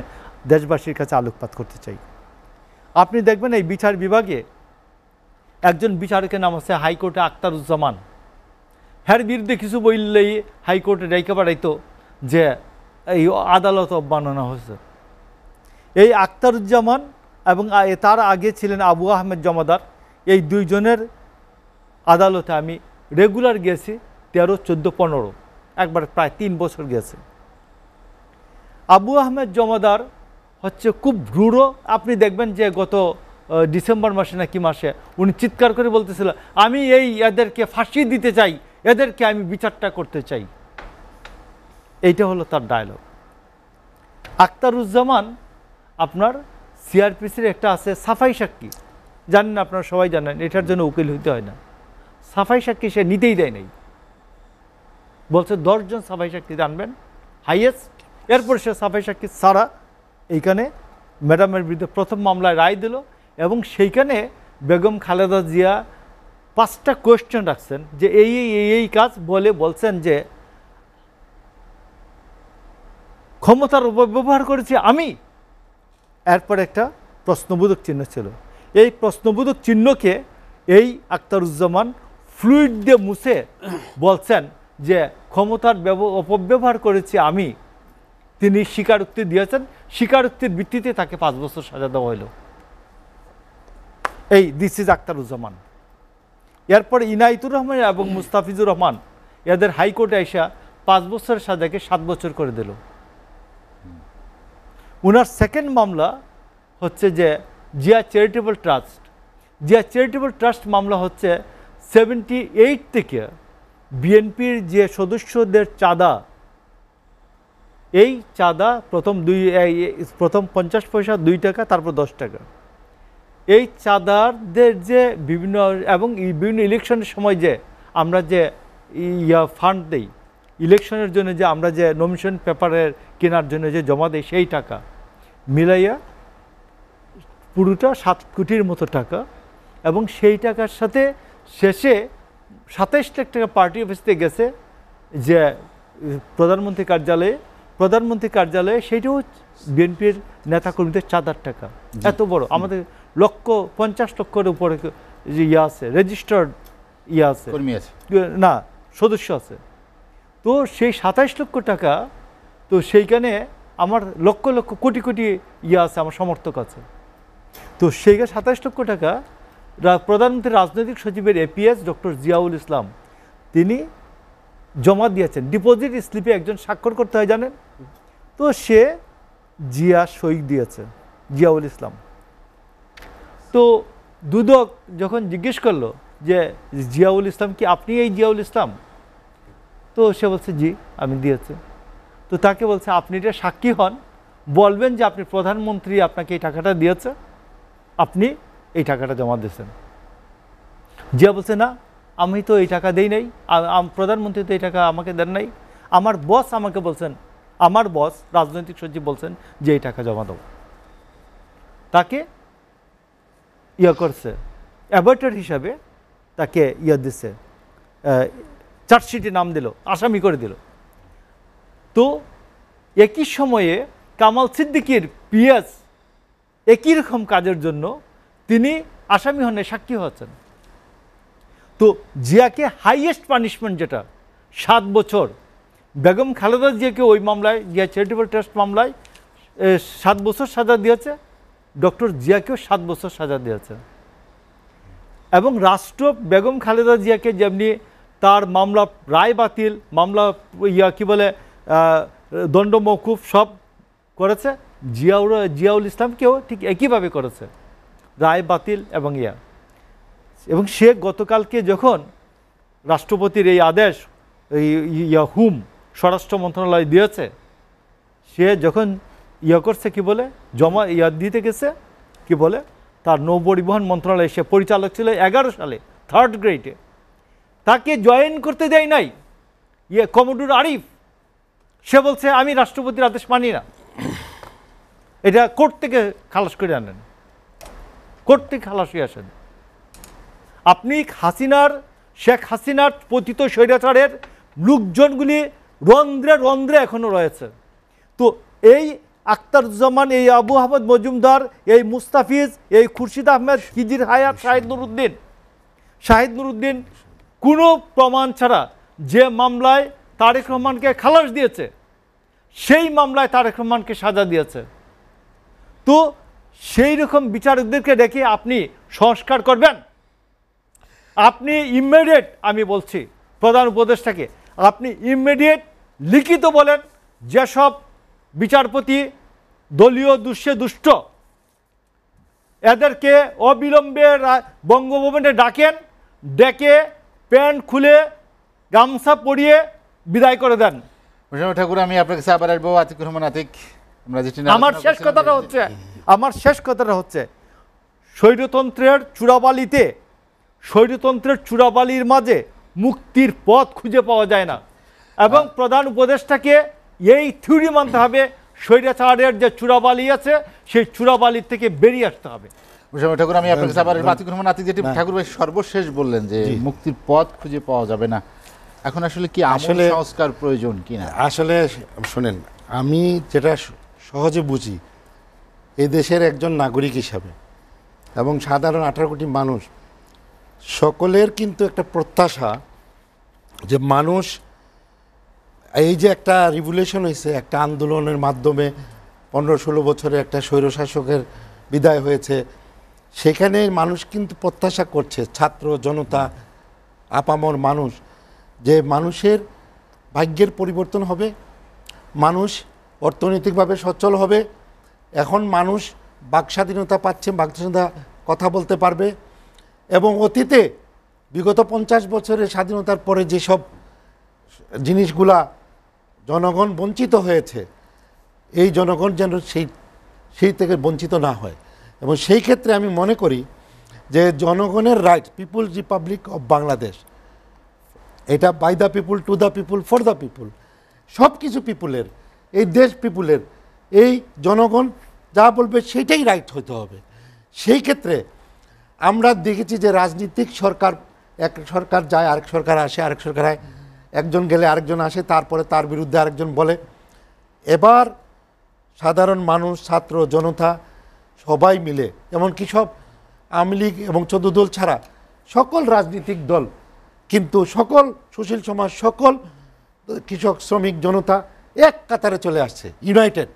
দেশবাসীর কাছে আলোকপাত করতে চাই। আপনি দেখবেন এই বিচার বিভাগে একজন বিচারকের নাম আছে হাইকোর্টে আখতারুজ্জামান। হ্যার বিরুদ্ধে কিছু বললেই হাইকোর্টে ডাইকা পাঠাইতো যে এই আদালত অবমাননা হয়েছে। এই আখতারুজ্জামান এবং তার আগে ছিলেন আবু আহমেদ জমাদার, এই 2 জনের আদালতে আমি রেগুলার গেছি 13, 14, 15, একবার প্রায় 3 বছর গেছে। আবু আহমেদ জমাদার হচ্ছে খুব রূঢ়। আপনি দেখবেন যে গত ডিসেম্বর মাসে না কি মাসে উনি চিৎকার করে বলতেছিল, আমি এদেরকে ফাঁসি দিতে চাই, এদেরকে আমি বিচারটা করতে চাই। এইটা হলো তার ডায়লগ। আখতারুজ্জামান আপনার সিআরপিসির একটা আছে সাফাই সাক্ষী, জানেন আপনারা সবাই জানেন, এটার জন্য উকিল হইতে হয় না। সাফাই সাক্ষী সে নিতেই দেয় নাই, বলছে 10 জন সাফাই সাক্ষী আনবেন হাইয়েস্ট। এরপর সে সাফাই সাক্ষী ছাড়া এইখানে ম্যাডামের বিরুদ্ধে প্রথম মামলায় রায় দিল, এবং সেইখানে বেগম খালেদা জিয়া 5টা কোয়েশ্চেন রাখছেন যে এই কাজ বলছেন যে ক্ষমতার অপব্যবহার করেছি আমি। এরপর একটা প্রশ্নবোধক চিহ্ন ছিল, এই প্রশ্নবোধক চিহ্নকে এই আখতারুজ্জামান ফ্লুইড দিয়ে মুছে বলছেন যে ক্ষমতার অপব্যবহার করেছি আমি। তিনি স্বীকারোক্তি দিয়েছেন, স্বীকারোক্তির ভিত্তিতে তাকে 5 বছর সাজা দেওয়া হইল। এই দিস ইজ আখতারুজ্জামান। এরপরে ইনায়েতুর রহমান এবং মুস্তাফিজুর রহমান এদের হাইকোর্টে এসে 5 বছরের সাজাকে 7 বছর করে দিল। উনার সেকেন্ড মামলা হচ্ছে যে Zia charitable trust. Zia charitable trust মামলা হচ্ছে 78 থেকে বিএনপির যে সদস্যদের চাঁদা, এই চাঁদা প্রথম 50 পয়সা, 2 টাকা, তারপর 10 টাকা, এই চাঁদাদের যে বিভিন্ন এবং বিভিন্ন ইলেকশনের সময় যে আমরা যে ফান্ড দেই ইলেকশনের জন্য, যে আমরা যে নমিনেশন পেপারের কেনার জন্য যে জমা দেই, সেই টাকা মিলাইয়া পুরোটা 7 কোটির মতো টাকা। এবং সেই টাকার সাথে শেষে 27 লাখ টাকা পার্টি অফিসে গেছে যে প্রধানমন্ত্রী কার্যালয়ে সেইটাও বিএনপির নেতাকর্মীদের চাঁদার টাকা। এত বড় আমাদের 50 লক্ষের উপরে যে আছে রেজিস্টার্ড আছে, না সদস্য আছে। তো সেই 27 লক্ষ টাকা, তো সেইখানে আমার লক্ষ লক্ষ কোটি কোটি আছে, আমার সমর্থক আছে। তো সেইখানে 27 লক্ষ টাকা প্রধানমন্ত্রীর রাজনৈতিক সচিবের এপিএস ডক্টর জিয়াউল ইসলাম তিনি জমা দিয়েছেন। ডিপোজিট স্লিপে একজন স্বাক্ষর করতে হয় জানেন, তো সে জিয়া সই দিয়েছে, জিয়াউল ইসলাম। তো দুদক যখন জিজ্ঞেস করলো যে জিয়াউল ইসলাম কি আপনি এই জিয়াউল ইসলাম, তো সে বলছে জি আমি দিয়েছি। তো তাকে বলছে আপনি এটা সাক্ষী হন, বলবেন যে আপনি প্রধানমন্ত্রী আপনাকে এই টাকাটা দিয়েছে, আপনি এই টাকাটা জমা দিয়েছেন। জিয়া বলছে না আমি তো এই টাকা দেই নাই, প্রধানমন্ত্রী তো এই টাকা আমাকে দেন নাই, আমার বস আমাকে বলছেন, আমার বস রাজনৈতিক সচিব বলছেন যে এই টাকা জমা দাও। তাকে করছে অ্যাবর্টার হিসাবে, তাকে দিচ্ছে, চার্জশিটে নাম দিল, আসামি করে দিল। তো একই সময়ে কামাল সিদ্দিকীর পিএস একই রকম কাজের জন্য তিনি আসামি হন, সাক্ষী হচ্ছেন। তো জিয়াকে হাইয়েস্ট পানিশমেন্ট যেটা 7 বছর, বেগম খালেদা জিয়াকে ওই মামলায়, জিয়া চ্যারিটেবল ট্রাস্ট মামলায় 7 বছর সাজা দিয়েছে, ডক্টর জিয়াকেও 7 বছর সাজা দিয়েছে। এবং রাষ্ট্র বেগম খালেদা জিয়াকে যেমনি তার মামলা রায় বাতিল, মামলা কি বলে দণ্ড মওকুফ সব করেছে, জিয়াউল ইসলামকেও ঠিক একইভাবে করেছে, রায় বাতিল এবং এবং সে গতকালকে যখন রাষ্ট্রপতির এই আদেশ হুম স্বরাষ্ট্র মন্ত্রণালয় দিয়েছে, সে যখন করছে কি বলে জমা দিতে গেছে, কি বলে তার নৌপরিবহন মন্ত্রণালয়ে সে পরিচালক ছিল 11 সালে 3rd গ্রেডে, তাকে জয়েন করতে দেয় নাই কমোডোর আরিফ। সে বলছে আমি রাষ্ট্রপতির আদেশ মানি না, এটা কোর্ট থেকে খালাস করে আনেন, কোর্ট থেকে খালাস হয়ে আসেন। আপনি শেখ হাসিনার পতিত স্বৈরাচারের লোকজনগুলি রন্ধ্রে রন্ধ্রে এখনো রয়েছে। তো এই আখতারুজ্জামান, এই আবু আহমদ মজুমদার, এই মুস্তাফিজ, এই খুরশিদ আহমেদ, খিজির হায়াত, শাহিদ নুরুদ্দিন কোনো প্রমাণ ছাড়া যে মামলায় তারেক রহমানকে খালাস দিয়েছে, সেই মামলায় তারেক রহমানকে সাজা দিয়েছে। তো সেই রকম বিচারকদেরকে ডেকে আপনি সংস্কার করবেন? আপনি ইমিডিয়েট, আমি বলছি প্রধান উপদেষ্টাকে, আপনি ইমিডিয়েট লিখিত বলেন যেসব বিচারপতি দলীয় দুষ্ট এদেরকে অবিলম্বে বঙ্গভবনে ডাকেন, ডেকে প্যান্ট খুলে গামছা পরিয়ে বিদায় করে দেন। মোশাররফ ঠাকুর, আমি আপনার কাছে আবার আসবো। আতিকুর রহমান আতিক, আমরা যেটি নিয়ে আমার আলোচনা শেষ করছিলাম কথাটা হচ্ছে স্বৈরতন্ত্রের চূড়াবালির মাঝে মুক্তির পথ খুঁজে পাওয়া যায় না, এবং প্রধান উপদেষ্টাকে এই থিওরি মানতে হবে, স্বৈরাচারের যে চূড়াবালি আছে সেই চূড়াবালির থেকে বেরিয়ে আসতে হবে। মোশাররফ ঠাকুর, আমি আপনার কাছে আবার আসবো। আতিকুর রহমান আতিক, যেটি ঠাকুর ভাই সর্বশেষ বললেন যে মুক্তির পথ খুঁজে পাওয়া যাবে না, এখন আসলে কি আমূল সংস্কার প্রয়োজন কিনা? আসলে শোনেন, আমি যেটা সহজে বুঝি, এই দেশের একজন নাগরিক হিসাবে এবং সাধারণ 18 কোটি মানুষ সকলের কিন্তু একটা প্রত্যাশা যে মানুষ এই যে একটা রিভলিউশন হয়েছে, একটা আন্দোলনের মাধ্যমে 15-16 বছরে একটা স্বৈরশাসকের বিদায় হয়েছে, সেখানে মানুষ কিন্তু প্রত্যাশা করছে, ছাত্র জনতা আপামর মানুষ, যে মানুষের ভাগ্যের পরিবর্তন হবে, মানুষ অর্থনৈতিকভাবে সচ্ছল হবে, এখন মানুষ বাক স্বাধীনতা পাচ্ছে, বাক স্বাধীনতা কথা বলতে পারবে, এবং অতীতে বিগত 50 বছরের স্বাধীনতার পরে যেসব জিনিসগুলা জনগণ বঞ্চিত হয়েছে, এই জনগণ যেন সেই থেকে বঞ্চিত না হয়। এবং সেই ক্ষেত্রে আমি মনে করি যে জনগণের right, People's Republic of Bangladesh, এটা by the people, to the people, for the people, সব কিছু পিপুলের, এই দেশ পিপুলের, এই জনগণ যা বলবে সেইটাই রাইট হতে হবে। সেই ক্ষেত্রে আমরা দেখেছি যে রাজনীতিক সরকার, এক সরকার যায়, আরেক সরকার আসে, আরেক সরকার হয়, একজন গেলে আরেকজন আসে, তারপরে তার বিরুদ্ধে আরেকজন বলে। এবার সাধারণ মানুষ, ছাত্র জনতা সবাই মিলে, এমনকি সব আওয়ামী লীগ এবং 14 দল ছাড়া সকল রাজনৈতিক দল, কিন্তু সকল সুশীল সমাজ, সকল কৃষক শ্রমিক জনতা এক কাতারে চলে আসছে, ইউনাইটেড,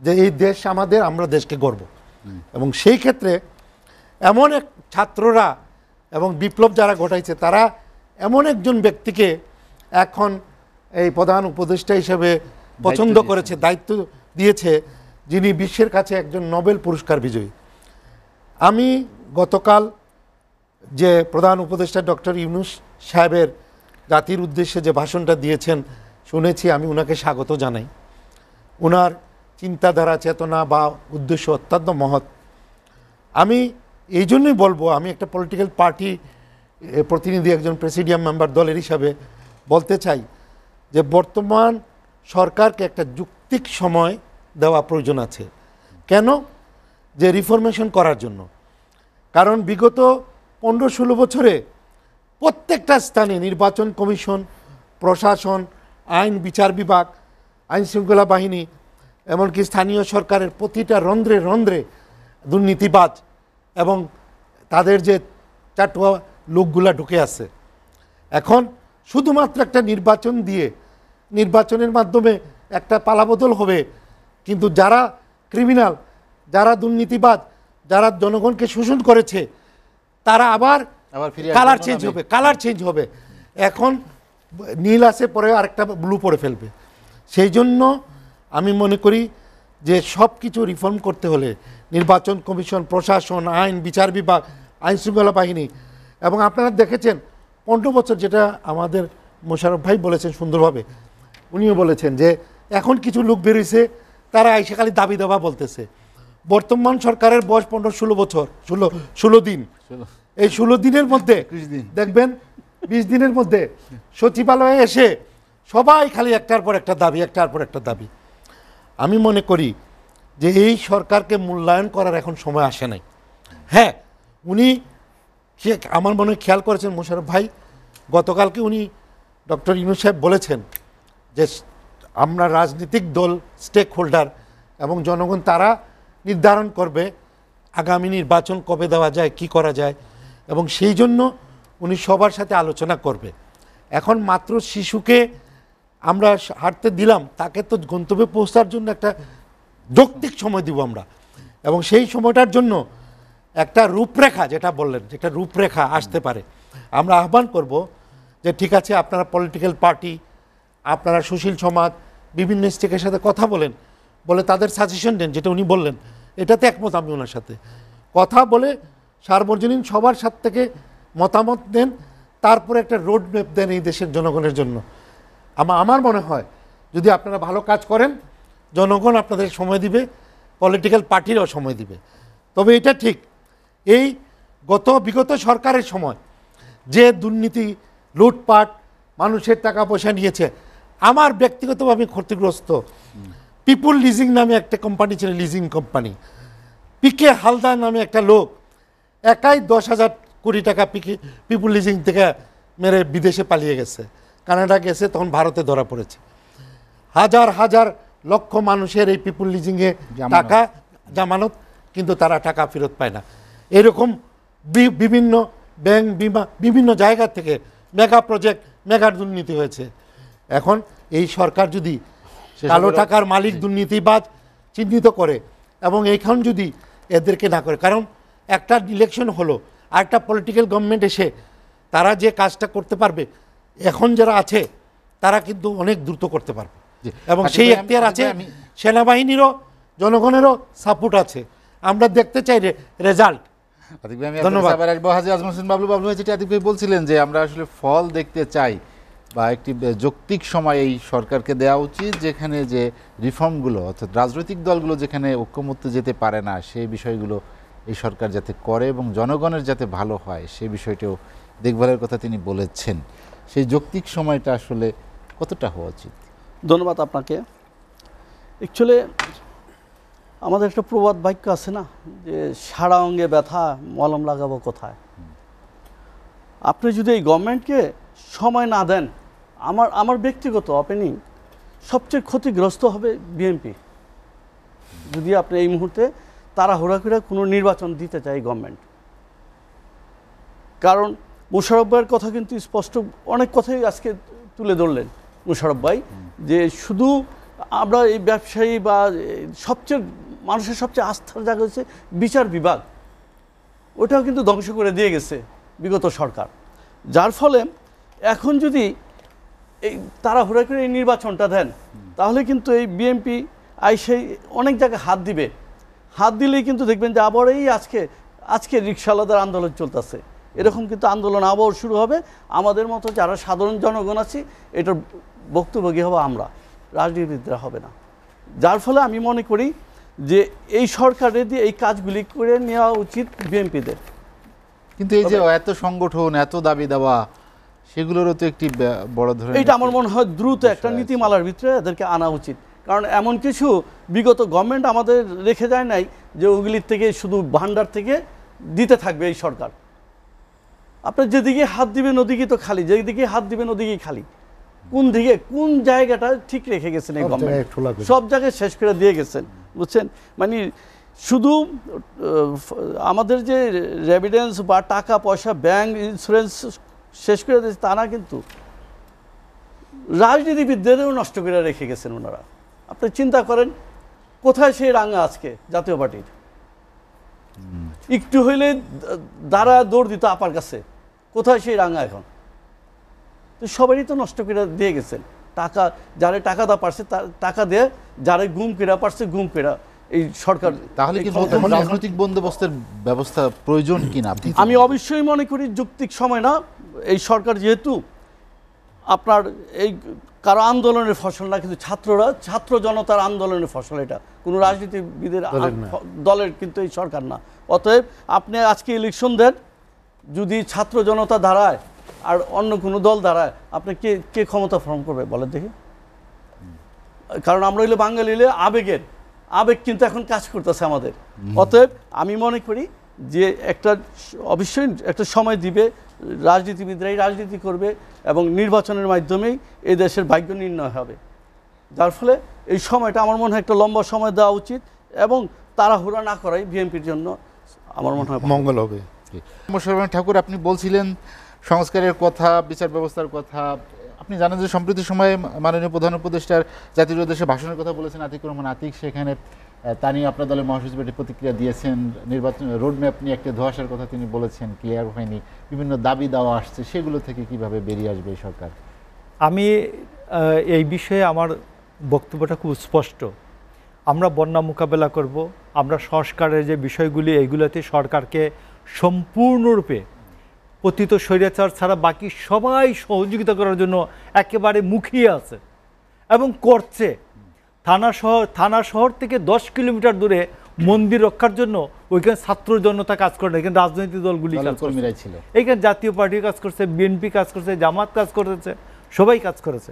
যে এই দেশ আমাদের, আমরা দেশকে গর্ব। এবং সেই ক্ষেত্রে এমন এক ছাত্ররা এবং বিপ্লব যারা ঘটাইছে, তারা এমন একজন ব্যক্তিকে এখন এই প্রধান উপদেষ্টা হিসেবে পছন্দ করেছে, দায়িত্ব দিয়েছে, যিনি বিশ্বের কাছে একজন নোবেল পুরস্কার বিজয়ী। আমি গতকাল যে প্রধান উপদেষ্টা ডক্টর ইউনূস সাহেবের জাতির উদ্দেশ্যে যে ভাষণটা দিয়েছেন শুনেছি, আমি ওনাকে স্বাগত জানাই। ওনার চিন্তাধারা, চেতনা বা উদ্দেশ্য অত্যন্ত মহৎ। আমি এই জন্যই বলবো, আমি একটা পলিটিক্যাল পার্টি প্রতিনিধি, একজন প্রেসিডিয়াম মেম্বার দলের হিসাবে বলতে চাই যে বর্তমান সরকারকে একটা যৌক্তিক সময় দেওয়া প্রয়োজন আছে। কেন? যে রিফরমেশন করার জন্য। কারণ বিগত 15-16 বছরে প্রত্যেকটা স্থানে নির্বাচন কমিশন, প্রশাসন, আইন বিচার বিভাগ, আইন শৃঙ্খলা বাহিনী, এমনকি স্থানীয় সরকারের প্রতিটা রন্ধ্রে রন্ধ্রে দুর্নীতিবাজ এবং তাদের যে চাটুয়া লোকগুলা ঢুকে আছে। এখন শুধুমাত্র একটা নির্বাচন দিয়ে, নির্বাচনের মাধ্যমে একটা পালাবদল হবে, কিন্তু যারা ক্রিমিনাল, যারা দুর্নীতিবাজ, যারা জনগণকে শোষণ করেছে, তারা আবার কালার চেঞ্জ হবে। এখন নীল আছে, পরে আরেকটা ব্লু পরে ফেলবে। সেই জন্য আমি মনে করি যে সব কিছু রিফর্ম করতে হলে নির্বাচন কমিশন, প্রশাসন, আইন বিচার বিভাগ, আইন শৃঙ্খলা বাহিনী, এবং আপনারা দেখেছেন 15 বছর, যেটা আমাদের মোশাররফ ভাই বলেছেন সুন্দরভাবে, উনিও বলেছেন যে এখন কিছু লোক বেরিয়েছে, তারা এসে খালি দাবি দাবা বলতেছে। বর্তমান সরকারের বয়স 15-16 বছর, 16 দিন। এই 16 দিনের মধ্যে দেখবেন 20 দিনের মধ্যে সচিবালয়ে এসে সবাই খালি একটার পর একটা দাবি, একটার পর একটা দাবি। আমি মনে করি যে এই সরকারকে মূল্যায়ন করার এখন সময় আসে নাই। হ্যাঁ, উনি আমার মনে হয় খেয়াল করেছেন মোশাররফ ভাই, গতকালকে উনি ডক্টর ইউনূস সাহেব বলেছেন যে আমরা রাজনৈতিক দল, স্টেক হোল্ডার এবং জনগণ, তারা নির্ধারণ করবে আগামী নির্বাচন কবে দেওয়া যায়, কি করা যায়, এবং সেই জন্য উনি সবার সাথে আলোচনা করবে। এখন মাত্র শিশুকে আমরা হাঁটতে দিলাম, তাকে তো গন্তব্যে পৌঁছার জন্য একটা যৌক্তিক সময় দিব আমরা, এবং সেই সময়টার জন্য একটা রূপরেখা, যেটা বললেন, যেটা রূপরেখা আসতে পারে। আমরা আহ্বান করব যে ঠিক আছে, আপনারা পলিটিক্যাল পার্টি, আপনারা সুশীল সমাজ, বিভিন্ন স্টেকের সাথে কথা বলেন, বলে তাদের সাজেশন দেন, যেটা উনি বললেন, এটাতে একমত আমি ওনার সাথে। কথা বলে সার্বজনীন সবার সাথে থেকে মতামত দেন, তারপরে একটা রোড ম্যাপ দেন এই দেশের জনগণের জন্য। আমার মনে হয় যদি আপনারা ভালো কাজ করেন, জনগণ আপনাদের সময় দিবে, পলিটিক্যাল পার্টিরাও সময় দিবে। তবে এটা ঠিক, এই বিগত সরকারের সময় যে দুর্নীতি, লুটপাট, মানুষের টাকা পয়সা নিয়েছে, আমার ব্যক্তিগতভাবে ক্ষতিগ্রস্ত। পিপুল লিজিং নামে একটা কোম্পানি ছিল, লিজিং কোম্পানি, পিকে হালদার নামে একটা লোক একাই 10,000 কোটি টাকা পিপুল লিজিং থেকে মেরে বিদেশে পালিয়ে গেছে, কানাডা গেছে, তখন ভারতে ধরা পড়েছে। হাজার হাজার লক্ষ মানুষের এই পিপুল লিজিংয়ে টাকা জামানত, কিন্তু তারা টাকা ফেরত পায় না। এরকম বিভিন্ন ব্যাংক, বিমা, বিভিন্ন জায়গা থেকে মেগা প্রজেক্ট, মেগা দুর্নীতি হয়েছে। এখন এই সরকার যদি কালো টাকার মালিক, দুর্নীতিবাজ চিহ্নিত করে এবং এইখান যদি এদেরকে না করে, কারণ একটা ইলেকশন হলো আর একটা পলিটিক্যাল গভর্নমেন্ট এসে তারা যে কাজটা করতে পারবে, এখন যারা আছে তারা কিন্তু অনেক দ্রুত করতে পারবে, এবং সেই এখতিয়ার আছে। সেনাবাহিনীরও জনগণেরও সাপোর্ট আছে। আমরা দেখতে চাই রেজাল্ট। ধন্যবাদ। হাজী আজম হোসেন বাবলু যেটা আতিক ভাই বলছিলেন যে আমরা আসলে ফল দেখতে চাই, বা একটি যৌক্তিক সময় এই সরকারকে দেওয়া উচিত, যেখানে যে রিফর্মগুলো, অর্থাৎ রাজনৈতিক দলগুলো যেখানে ঐক্যমত্যে যেতে পারে না, সেই বিষয়গুলো এই সরকার যাতে করে এবং জনগণের যাতে ভালো হয় সেই বিষয়টাও দেখভালের কথা তিনি বলেছেন। সেই যৌক্তিক সময়টা আসলে কতটা হওয়া উচিত? ধন্যবাদ আপনাকে। অ্যাকচুয়ালি আমাদের একটা প্রবাদ বাক্য আছে না, যে সারা অঙ্গে ব্যথা, মলম লাগাবো কোথায়। আপনি যদি এই গভর্নমেন্টকে সময় না দেন, আমার ব্যক্তিগত ওপিনিয়ন, সবচেয়ে ক্ষতিগ্রস্ত হবে বিএনপি। যদি আপনি এই মুহূর্তে তাড়াহুড়া করে কোনো নির্বাচন দিতে চায় গভর্নমেন্ট, কারণ মোশাররফ ভাইয়ের কথা কিন্তু স্পষ্ট, অনেক কথাই আজকে তুলে ধরলেন মোশাররফ ভাই, যে শুধু আমরা এই ব্যবসায়ী বা মানুষের সবচেয়ে আস্থার জায়গা হচ্ছে বিচার বিভাগ, ওটাও কিন্তু ধ্বংস করে দিয়ে গেছে বিগত সরকার। যার ফলে এখন যদি এই তাড়াহুড়া করে এই নির্বাচনটা দেন, তাহলে কিন্তু এই বিএনপি সেই অনেক জায়গায় হাত দিলেই কিন্তু দেখবেন যে আবার এই আজকে রিকশাওয়ালাদের আন্দোলন চলতেছে, এরকম কিন্তু আন্দোলন আবার শুরু হবে। আমাদের মতো যারা সাধারণ জনগণ আছি, এটার ভুক্তভোগী হবে আমরা, রাজনীতিবিদরা হবে না। যার ফলে আমি মনে করি যে এই সরকারের দিয়ে এই কাজগুলি করে নেওয়া উচিত বিএনপিদের। কিন্তু এই যে এত সংগঠন, এত দাবি দেওয়া, সেগুলোরও তো একটি বড় ধরনের, এটা আমার মনে হয় দ্রুত একটা নীতিমালার ভিতরে এদেরকে আনা উচিত। কারণ এমন কিছু বিগত গভর্নমেন্ট আমাদের রেখে যায় নাই যে ওগুলির থেকে শুধু ভান্ডার থেকে দিতে থাকবে এই সরকার। আপনার যেদিকে হাত দিবেন ওদিকে তো খালি, যেদিকে হাত দিবেন ওদিকেই খালি। কোন জায়গাটা ঠিক রেখে গেছেন এই গভর্নমেন্ট, সব জায়গায় শেষ করে দিয়ে গেছেন, বুঝছেন। মানে শুধু আমাদের যে রেভিডেন্স বা টাকা পয়সা, ব্যাংক, ইন্স্যুরেন্স শেষ করে দিয়েছে তা না, কিন্তু রাজনীতিবিদদেরও নষ্ট করে রেখে গেছেন ওনারা। আপনি চিন্তা করেন কোথায় সেই রাঙা আজকে জাতীয় পার্টির, একটু হইলে দৌড় দিত আপার কাছে, কোথায় সেই রাঙা এখন? তো সবারই তো নষ্ট করে দিয়ে গেছেন। টাকা যারে টাকা দেওয়া পারছে টাকা দিয়ে, যারে গুম কেরা পারছে গুম কেরা এই সরকার। তাহলে কি নতুন রাজনৈতিক বন্দোবস্তের ব্যবস্থা প্রয়োজন কিনা? আমি অবশ্যই মনে করি যৌক্তিক সময় না। এই সরকার যেহেতু আপনার এই কারো আন্দোলনের ফসল না, কিন্তু ছাত্র জনতার আন্দোলনের ফসল, এটা কোনো রাজনীতিবিদের দলের কিন্তু এই সরকার না। অতএব আপনি আজকে ইলেকশন দেন, যদি ছাত্র জনতা দাঁড়ায় আর অন্য কোনো দল দাঁড়ায়, আপনি কে ক্ষমতা ফর্ম করবে বলেন দেখি? কারণ আমরা হইলে বাঙালি হইলে আবেগ কিন্তু এখন কাজ করতেছে আমাদের। অতএব আমি মনে করি যে অবশ্যই একটা সময় দিবে, রাজনীতিবিদরাই রাজনীতি করবে এবং নির্বাচনের মাধ্যমেই এই দেশের ভাগ্য নির্ণয় হবে। যার ফলে এই সময়টা আমার মনে হয় একটা লম্বা সময় দেওয়া উচিত, এবং তাড়াহুড়া না করাই বিএনপির জন্য আমার মনে হয় মঙ্গল হবে। মোশাররফ ঠাকুর, আপনি বলছিলেন সংস্কারের কথা, বিচার ব্যবস্থার কথা। আপনি জানেন যে সম্প্রতি সময়ে মাননীয় প্রধান উপদেষ্টার জাতীয় উদ্দেশ্যে ভাষণের কথা বলেছেন আতিকুর রহমান আতিক, সেখানে তা নিয়ে আপনার দলের মহাসচিব একটি প্রতিক্রিয়া দিয়েছেন। নির্বাচন রোডম্যাপ নিয়ে একটা ধোঁয়াশার কথা তিনি বলেছেন, ক্লিয়ার হয়নি, বিভিন্ন দাবি দেওয়া আসছে, সেগুলো থেকে কিভাবে বেরিয়ে আসবে এই সরকার? আমি এই বিষয়ে আমার বক্তব্যটা খুব স্পষ্ট। আমরা বন্যা মোকাবেলা করব, আমরা সংস্কারের যে বিষয়গুলি এইগুলোতে সরকারকে সম্পূর্ণরূপে পতিত স্বৈরাচার ছাড়া বাকি সবাই সহযোগিতা করার জন্য একেবারে মুখিয়ে আছে এবং করছে। থানা শহর থেকে 10 কিলোমিটার দূরে মন্দির রক্ষার জন্য ওইখানে ছাত্র জনতা কাজ করে না, এখানে রাজনৈতিক দলগুলি কাজ কর্মীরাই ছিল, এইখানে জাতীয় পার্টি কাজ করছে, বিএনপি কাজ করছে, জামাত কাজ করেছে, সবাই কাজ করেছে।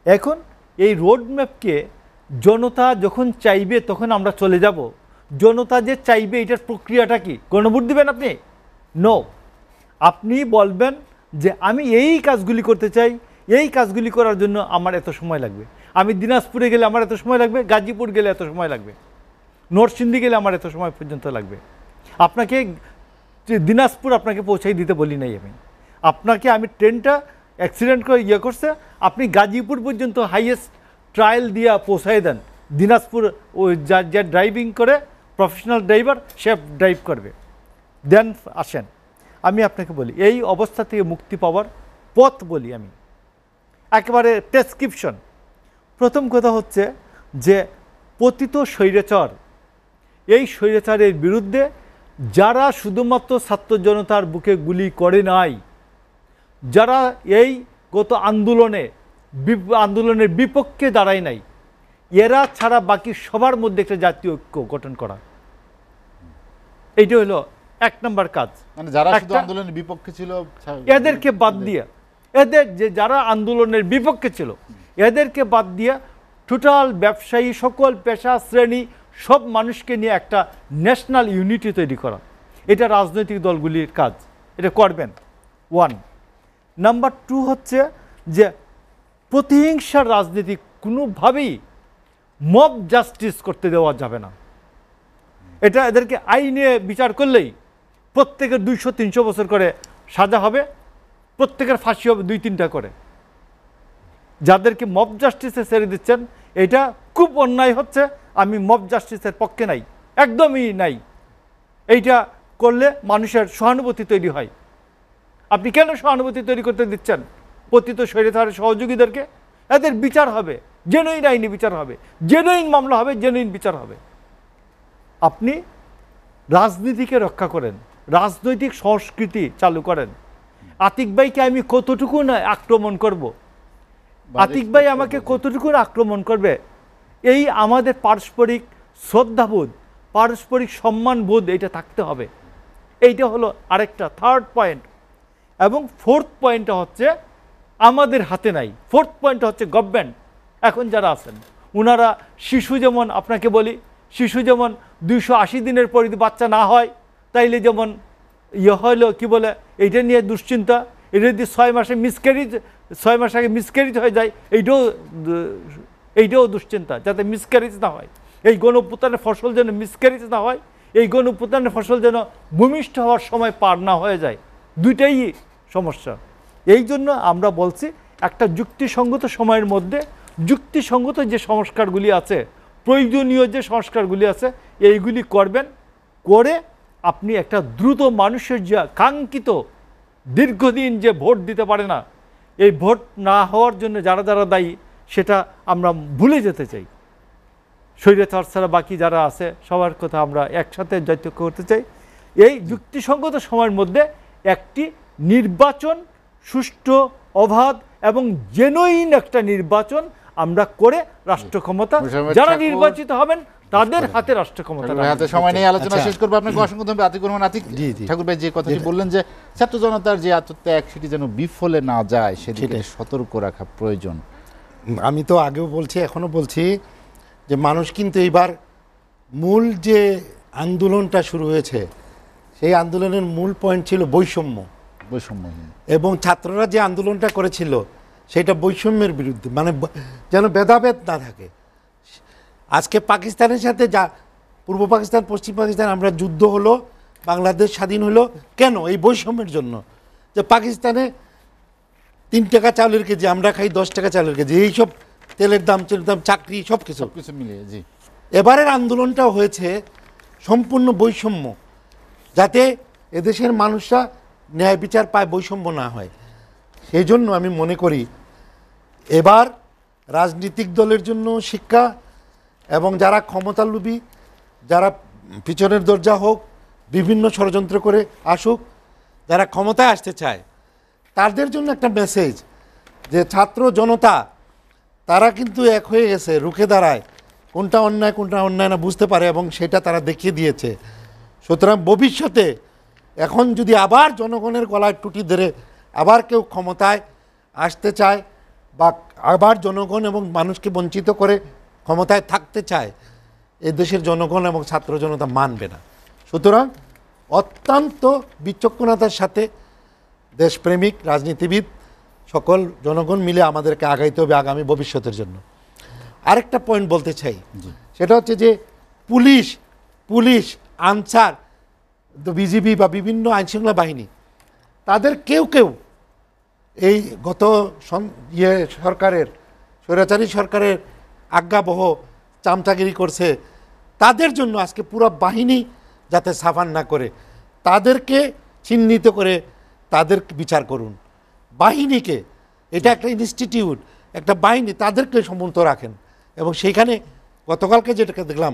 এখন এই রোড ম্যাপকে জনতা যখন চাইবে তখন আমরা চলে যাব। জনতা যে চাইবে এটার প্রক্রিয়াটা কি? গণভোট দিবেন আপনি? নো, আপনি বলবেন যে আমি এই কাজগুলি করতে চাই, এই কাজগুলি করার জন্য আমার এত সময় লাগবে। আমি দিনাজপুরে গেলে আমার এত সময় লাগবে, গাজীপুর গেলে এত সময় লাগবে, নরসিংদী গেলে আমার এত সময় পর্যন্ত লাগবে। আপনাকে দিনাজপুর আপনাকে পৌঁছাই দিতে বলি নাই আপনাকে আমি ট্রেনটা অ্যাক্সিডেন্ট করে করছে, আপনি গাজীপুর পর্যন্ত হাইয়েস্ট ট্রায়াল দিয়া পৌঁছাই দেন। দিনাজপুর ওই যা ড্রাইভিং করে প্রফেশনাল ড্রাইভার সে ড্রাইভ করবে, দেন আসেন। আমি আপনাকে বলি এই অবস্থা থেকে মুক্তি পাওয়ার পথ বলি আমি একেবারে প্রেসক্রিপশন। প্রথম কথা হচ্ছে যে পতিত স্বৈরাচার, এই স্বৈরাচারের বিরুদ্ধে যারা শুধুমাত্র ছাত্র জনতার বুকে গুলি করে নাই, যারা এই গত আন্দোলনের বিপক্ষে দাঁড়ায় নাই, এরা ছাড়া বাকি সবার মধ্যে একটা জাতীয় ঐক্য গঠন করা, এইটা হলো 1 নম্বর কাজ। মানে যারা শুধু আন্দোলনের বিপক্ষে ছিল এদেরকে বাদ দিয়ে, যারা আন্দোলনের বিপক্ষে ছিল এদেরকে বাদ দিয়ে টোটাল ব্যবসায়ী সকল পেশা শ্রেণী সব মানুষকে নিয়ে একটা ন্যাশনাল ইউনিটি তৈরি করা, এটা রাজনৈতিক দলগুলির কাজ, এটা করবেন 1। নাম্বার 2 হচ্ছে যে প্রতিহিংসার রাজনীতি কোনোভাবেই মব জাস্টিস করতে দেওয়া যাবে না। এটা এদেরকে আইনে বিচার করলেই প্রত্যেকের 200-300 বছর করে সাজা হবে, প্রত্যেকের ফাঁসি হবে 2-3টা করে। যাদেরকে মব জাস্টিসে ছেড়ে দিচ্ছেন এটা খুব অন্যায় হচ্ছে। আমি মব জাস্টিসের পক্ষে নাই, একদমই নাই। এইটা করলে মানুষের সহানুভূতি তৈরি হয়। আপনি কেন সহানুভূতি তৈরি করতে দিচ্ছেন পতিত স্বৈরাচারের সহযোগীদেরকে? এদের বিচার হবে, জেনুইন আইনি বিচার হবে, জেনুইন মামলা হবে, জেনুইন বিচার হবে। আপনি রাজনীতিকে রক্ষা করেন, রাজনৈতিক সংস্কৃতি চালু করেন। আতিক ভাইকে আমি কতটুকু না আক্রমণ করব, আতিক ভাই আমাকে কতটুকু আক্রমণ করবে, এই আমাদের পারস্পরিক শ্রদ্ধাবোধ, পারস্পরিক সম্মানবোধ এটা থাকতে হবে। এইটা হলো আরেকটা 3rd পয়েন্ট। এবং 4th পয়েন্টটা হচ্ছে আমাদের হাতে নাই। 4th পয়েন্টটা হচ্ছে গভর্নমেন্ট এখন যারা আছেন ওনারা, শিশু যেমন আপনাকে বলি, শিশু যেমন 280 দিনের পর যদি বাচ্চা না হয় তাইলে যেমন হইলো কি বলে এইটা নিয়ে দুশ্চিন্তা, এটা যদি 6 মাসে মিসক্যারেজ, 6 মাস আগে মিসক্যারেজ হয়ে যায়, এইটাও দুশ্চিন্তা যাতে মিসক্যারেজ না হয়। এই গণঅভ্যুত্থানের ফসল যেন মিসক্যারেজ না হয়, এই গণঅভ্যুত্থানের ফসল যেন ভূমিষ্ঠ হওয়ার সময় পার না হয়ে যায়, দুইটাই সমস্যা। এই জন্য আমরা বলছি একটা যুক্তিসঙ্গত সময়ের মধ্যে যুক্তিসঙ্গত যে সংস্কারগুলি আছে, প্রয়োজনীয় যে সংস্কারগুলি আছে এইগুলি করবেন, করে আপনি একটা দ্রুত মানুষের যে কাঙ্ক্ষিত দীর্ঘদিন যে ভোট দিতে পারে না, এই ভোট না হওয়ার জন্য যারা যারা দায়ী সেটা আমরা ভুলে যেতে চাই। স্বৈরাচার ছাড়া বাকি যারা আছে সবার কথা আমরা একসাথে জয়যুক্ত করতে চাই। এই যুক্তিসঙ্গত সময়ের মধ্যে একটি নির্বাচন, সুষ্ঠু, অবাধ এবং জেনুইন একটা নির্বাচন আমরা করে রাষ্ট্র ক্ষমতা, যারা নির্বাচিত হবেন তাদের হাতে রাষ্ট্র ক্ষমতা। হাতে সময় নেই, আলোচনা শেষ করবো। আপনাকে অসংখ্য ধন্যবাদ আতিকুর রহমান। আতিক ঠাকুর ভাই যে কথাটি বললেন যে ছাত্র জনতার যে আত্মত্যাগ সেটি যেন বিফলে না যায় সেদিকে সতর্ক রাখা প্রয়োজন। আমি তো আগেও বলছি, এখনো বলছি যে মানুষ কিন্তু এইবার মূল যে আন্দোলনটা শুরু হয়েছে সেই আন্দোলনের মূল পয়েন্ট ছিল বৈষম্য। এবং ছাত্ররা যে আন্দোলনটা করেছিল সেটা বৈষম্যের বিরুদ্ধে, মানে যেন ভেদাভেদ না থাকে। আজকে পাকিস্তানের সাথে যা পূর্ব পাকিস্তান, পশ্চিম পাকিস্তান আমরা যুদ্ধ হলো, বাংলাদেশ স্বাধীন হলো কেন? এই বৈষম্যের জন্য। যে পাকিস্তানে 3 টাকা চাউলের কেজি, আমরা খাই 10 টাকা চাউলের কেজি, এইসব তেলের দাম, চাকরি, সব কিছু মিলিয়ে। জি, এবারের আন্দোলনটা হয়েছে সম্পূর্ণ বৈষম্য, যাতে এদেশের মানুষরা ন্যায় বিচার পায়, বৈষম্য না হয়। সেই জন্য আমি মনে করি এবার রাজনৈতিক দলের জন্য শিক্ষা এবং যারা ক্ষমতালোভী, যারা পিছনের দরজা হোক বিভিন্ন ষড়যন্ত্র করে আসুক, যারা ক্ষমতায় আসতে চায় তাদের জন্য একটা মেসেজ যে ছাত্র জনতা তারা কিন্তু এক হয়ে গেছে, রুখে দাঁড়ায়, কোনটা অন্যায় না বুঝতে পারে এবং সেটা তারা দেখিয়ে দিয়েছে। সুতরাং ভবিষ্যতে এখন যদি আবার জনগণের গলায় টুটি ধরে আবার কেউ ক্ষমতায় আসতে চায় বা আবার জনগণ এবং মানুষকে বঞ্চিত করে ক্ষমতায় থাকতে চায়, এ দেশের জনগণ এবং ছাত্র জনতা মানবে না। সুতরাং অত্যন্ত বিচক্ষণতার সাথে দেশপ্রেমিক রাজনীতিবিদ সকল জনগণ মিলে আমাদেরকে আগাইতে হবে আগামী ভবিষ্যতের জন্য। আরেকটা পয়েন্ট বলতে চাই, সেটা হচ্ছে যে পুলিশ আনসার, বিজিবি বা বিভিন্ন আইনশৃঙ্খলা বাহিনী, তাদের কেউ এই গত সরকারের স্বৈরাচারী সরকারের আজ্ঞাবহ চামচাগিরি করছে, তাদের জন্য আজকে পুরো বাহিনী যাতে সাফান না করে তাদেরকে চিহ্নিত করে তাদের বিচার করুন। বাহিনীকে, এটা একটা ইনস্টিটিউট, একটা বাহিনী, তাদেরকে সমুন্নত রাখেন। এবং সেইখানে গতকালকে যেটাকে দেখলাম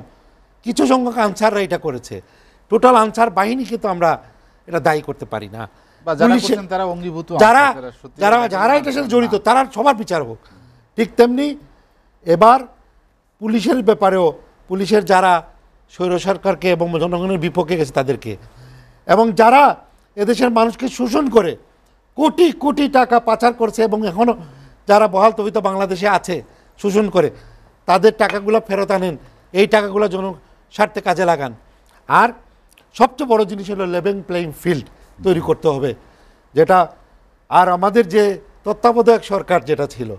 কিছু সংখ্যক আনসাররা এটা করেছে, টোটাল আনসার বাহিনীকে তো আমরা এটা দায়ী করতে পারি না। যারা এটার সাথে জড়িত তারা সবার বিচার হোক। ঠিক তেমনি এবার পুলিশের ব্যাপারেও, পুলিশের যারা স্বৈর সরকারকে এবং জনগণের বিপক্ষে গেছে তাদেরকে, এবং যারা এদেশের মানুষকে শোষণ করে কোটি কোটি টাকা পাচার করছে এবং এখনও যারা বহাল তবিত বাংলাদেশে আছে শোষণ করে, তাদের টাকাগুলো ফেরত আনেন, এই টাকাগুলো জনস্বার্থে কাজে লাগান। আর সবচেয়ে বড় জিনিস হলো লেভেল প্লেইং ফিল্ড তৈরি করতে হবে, যেটা আর আমাদের যে তত্ত্বাবধায়ক সরকার যেটা ছিল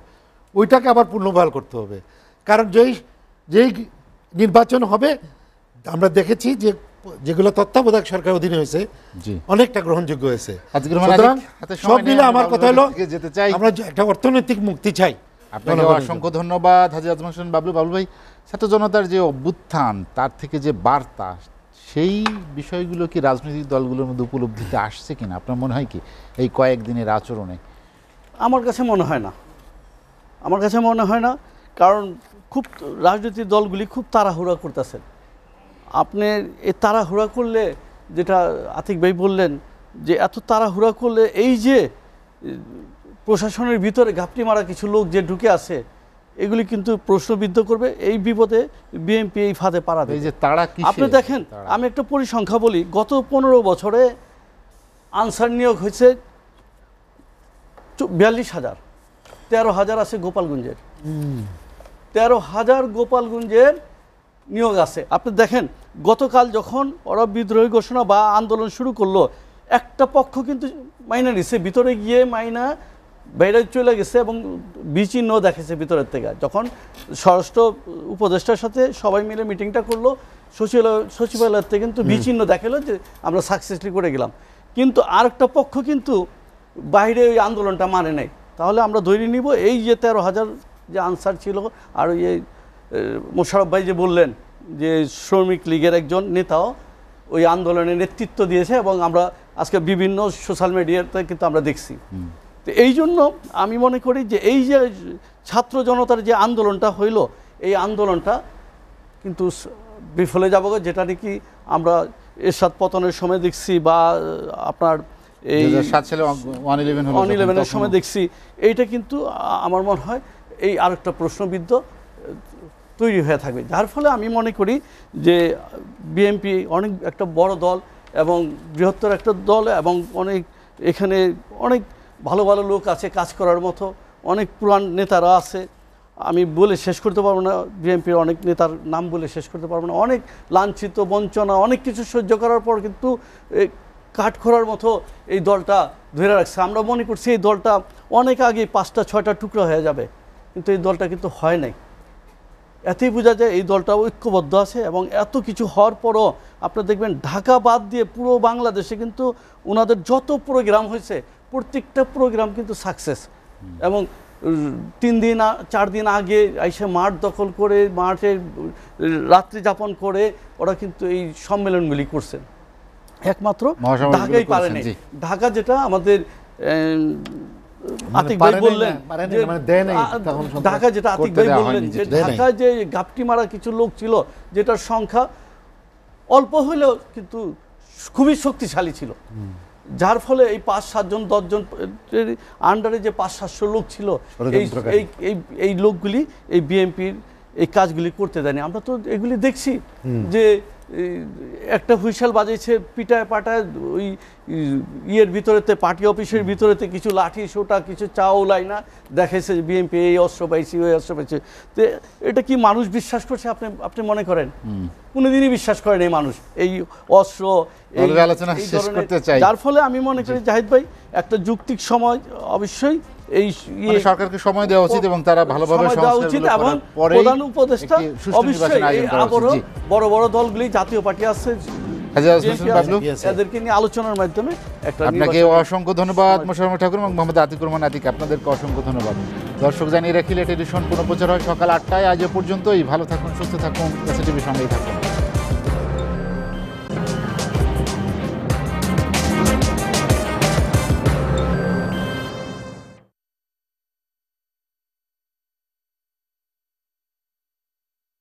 ওইটাকে আবার পুনর্বহাল করতে হবে। কারণ যেই নির্বাচন হবে আমরা দেখেছি যে যেগুলো তত্ত্বাবধায়ক সরকার অধীনে হয়েছে অনেকটা গ্রহণযোগ্য হয়েছে। সব মিলে আমার কথা হলো আমরা একটা অর্থনৈতিক মুক্তি চাই। আপনাকে অসংখ্য ধন্যবাদ হাজী আজম হোসেন বাবলু। বাবলু ভাই, ছাত্র জনতার যে অভ্যুত্থান, তার থেকে যে বার্তা, সেই বিষয়গুলো কি রাজনৈতিক দলগুলোর মধ্যে উপলব্ধিতে আসছে কিনা আপনার মনে হয় কি এই কয়েকদিনের আচরণে? আমার কাছে মনে হয় না, কারণ খুব রাজনৈতিক দলগুলি খুব তাড়াহুড়া করতেছেন। আপনি এই তাড়াহুড়া করলে, যেটা আতিক ভাই বললেন যে এত তাড়াহুড়া করলে এই যে প্রশাসনের ভিতরে ঘাপটি মারা কিছু লোক যে ঢুকে আছে, এগুলি কিন্তু প্রশ্নবিদ্ধ করবে। এই বিপদে বিএনপি এই ফাঁদে পাড়া দেবে। আপনি দেখেন, আমি একটা পরিসংখ্যা বলি, গত 15 বছরে আনসার নিয়োগ হয়েছে 42,000, 13,000 আছে গোপালগঞ্জের, 13,000 গোপালগঞ্জের নিয়োগ আছে। আপনি দেখেন, গতকাল যখন ওরা বিদ্রোহী ঘোষণা বা আন্দোলন শুরু করলো, একটা পক্ষ কিন্তু মাইনা নিছে, ভিতরে গিয়ে মাইনা বাইরে চলে গেছে এবং বিচিহ্ন দেখেছে ভিতরের থেকে। যখন স্বরাষ্ট্র উপদেষ্টার সাথে সবাই মিলে মিটিংটা করলো, সচিবালয়ের থেকে কিন্তু বিচিহ্ন দেখালো যে আমরা সাকসেসফুলি করে গেলাম। কিন্তু আরেকটা পক্ষ কিন্তু বাইরে ওই আন্দোলনটা মানে নাই। তাহলে আমরা ধরে নিব এই যে 13,000 যে আনসার ছিল, আর এই মোশাররফ ভাই যে বললেন যে শ্রমিক লীগের একজন নেতাও ওই আন্দোলনের নেতৃত্ব দিয়েছে, এবং আমরা আজকে বিভিন্ন সোশ্যাল মিডিয়াতে কিন্তু আমরা দেখছি। তো এই জন্য আমি মনে করি যে এই যে ছাত্র জনতার যে আন্দোলনটা হইল, এই আন্দোলনটা কিন্তু বিফলে যাব, যেটা নাকি আমরা এরশাদ পতনের সময় দেখছি বা আপনার এই 111-এর সময় দেখছি। এইটা কিন্তু আমার মনে হয় এই আরেকটা প্রশ্নবিদ্ধ তৈরি হয়ে থাকবে, যার ফলে আমি মনে করি যে বিএনপি অনেক একটা বড় দল এবং বৃহত্তর একটা দল, এবং এখানে অনেক ভালো ভালো লোক আছে কাজ করার মতো, অনেক পুরান নেতারা আছে। আমি বলে শেষ করতে পারবো না, বিএনপির অনেক নেতার নাম বলে শেষ করতে পারবো না। অনেক লাঞ্ছিত, বঞ্চনা, অনেক কিছু সহ্য করার পর কিন্তু কাঠ খোঁড়ার মতো এই দলটা ধরে রাখছে। আমরা মনে করছি এই দলটা অনেক আগে 5-6টা টুকরো হয়ে যাবে, কিন্তু এই দলটা কিন্তু হয় নাই। এতেই বোঝা যায় এই দলটা ঐক্যবদ্ধ আছে। এবং এত কিছু হওয়ার পরও আপনারা দেখবেন ঢাকা বাদ দিয়ে পুরো বাংলাদেশে কিন্তু ওনাদের যত প্রোগ্রাম হয়েছে প্রত্যেকটা প্রোগ্রাম কিন্তু সাকসেস। এবং 4 দিন আগে এসে মাঠ দখল করে, মাঠে রাত্রি যাপন করে ওরা কিন্তু এই সম্মেলনগুলি করছেন। একমাত্র ঢাকাই পারেনি। ঢাকা যেটা আমাদের আতিক ভাই পারেনি বললেন না, পারেনি যে না, মানে দেয় নাই তখন সন্ত্রাস ঢাকা যেটা আতিক করতে ভাই দেওয়া বললেন হয়নি, যে দেয় নাই। ঢাকায় যে গাপটি মারা কিছু লোক ছিল যেটার সংখ্যা অল্প হলেও কিন্তু খুবই শক্তিশালী ছিল, যার ফলে এই 5-7 জন 10 জন আন্ডারে যে 500-700 লোক ছিল ষড়যন্ত্রকারী। এই লোকগুলি এই বিএনপির এই কাজগুলি করতে দেয়নি। আমরা তো এগুলি দেখছি যে একটা হুইসেল বাজিয়েছে পিটায় পাটায় ওই ইয়ের ভিতরেতে পার্টি অফিসের ভিতরেতে কিছু লাঠি সোটা কিছু চাউলাই না দেখাইছে যে বিএনপি এই অস্ত্র পাইছি ওই অস্ত্র পাইছে। তো এটা কি মানুষ বিশ্বাস করছে আপনি মনে করেন? কোনোদিনই বিশ্বাস করেন এই মানুষ এই অস্ত্র তাহলে আলোচনা এই শেষ ধরনের- করতে চাই। যার ফলে আমি মনে করি জাহিদ ভাই একটা যুক্তিক সময় অবশ্যই এই মানে সরকারকে সময় দেওয়া উচিত এবং তারা ভালোভাবে সময় দেওয়া উচিত সংস্কারগুলো এবং করার পরেই প্রধান উপদেষ্টা একটি সুষ্ঠু নির্বাচন অবশ্যই এই আয়োজন করা উচিত। আবারও জি। বড় বড় দলগুলি জাতীয় পার্টি আছে হাজী আজম BNP হোসেন বাবলু, আছে, এদেরকে নিয়ে আলোচনার মাধ্যমে একটা আপনাকে নির্বাচন- অসংখ্য ধন্যবাদ মোশাররফ ঠাকুর এবং মোহাম্মদ আতিকুর রহমান আতিক, আপনাদেরকে অসংখ্য ধন্যবাদ। দর্শক জানিয়ে রাখি লেট এডিশন পুনঃপ্রচার হয় সকাল 8টায়। আজ এ পর্যন্তই। ভালো থাকুন, সুস্থ থাকুন, এসএটিভির সঙ্গেই থাকুন।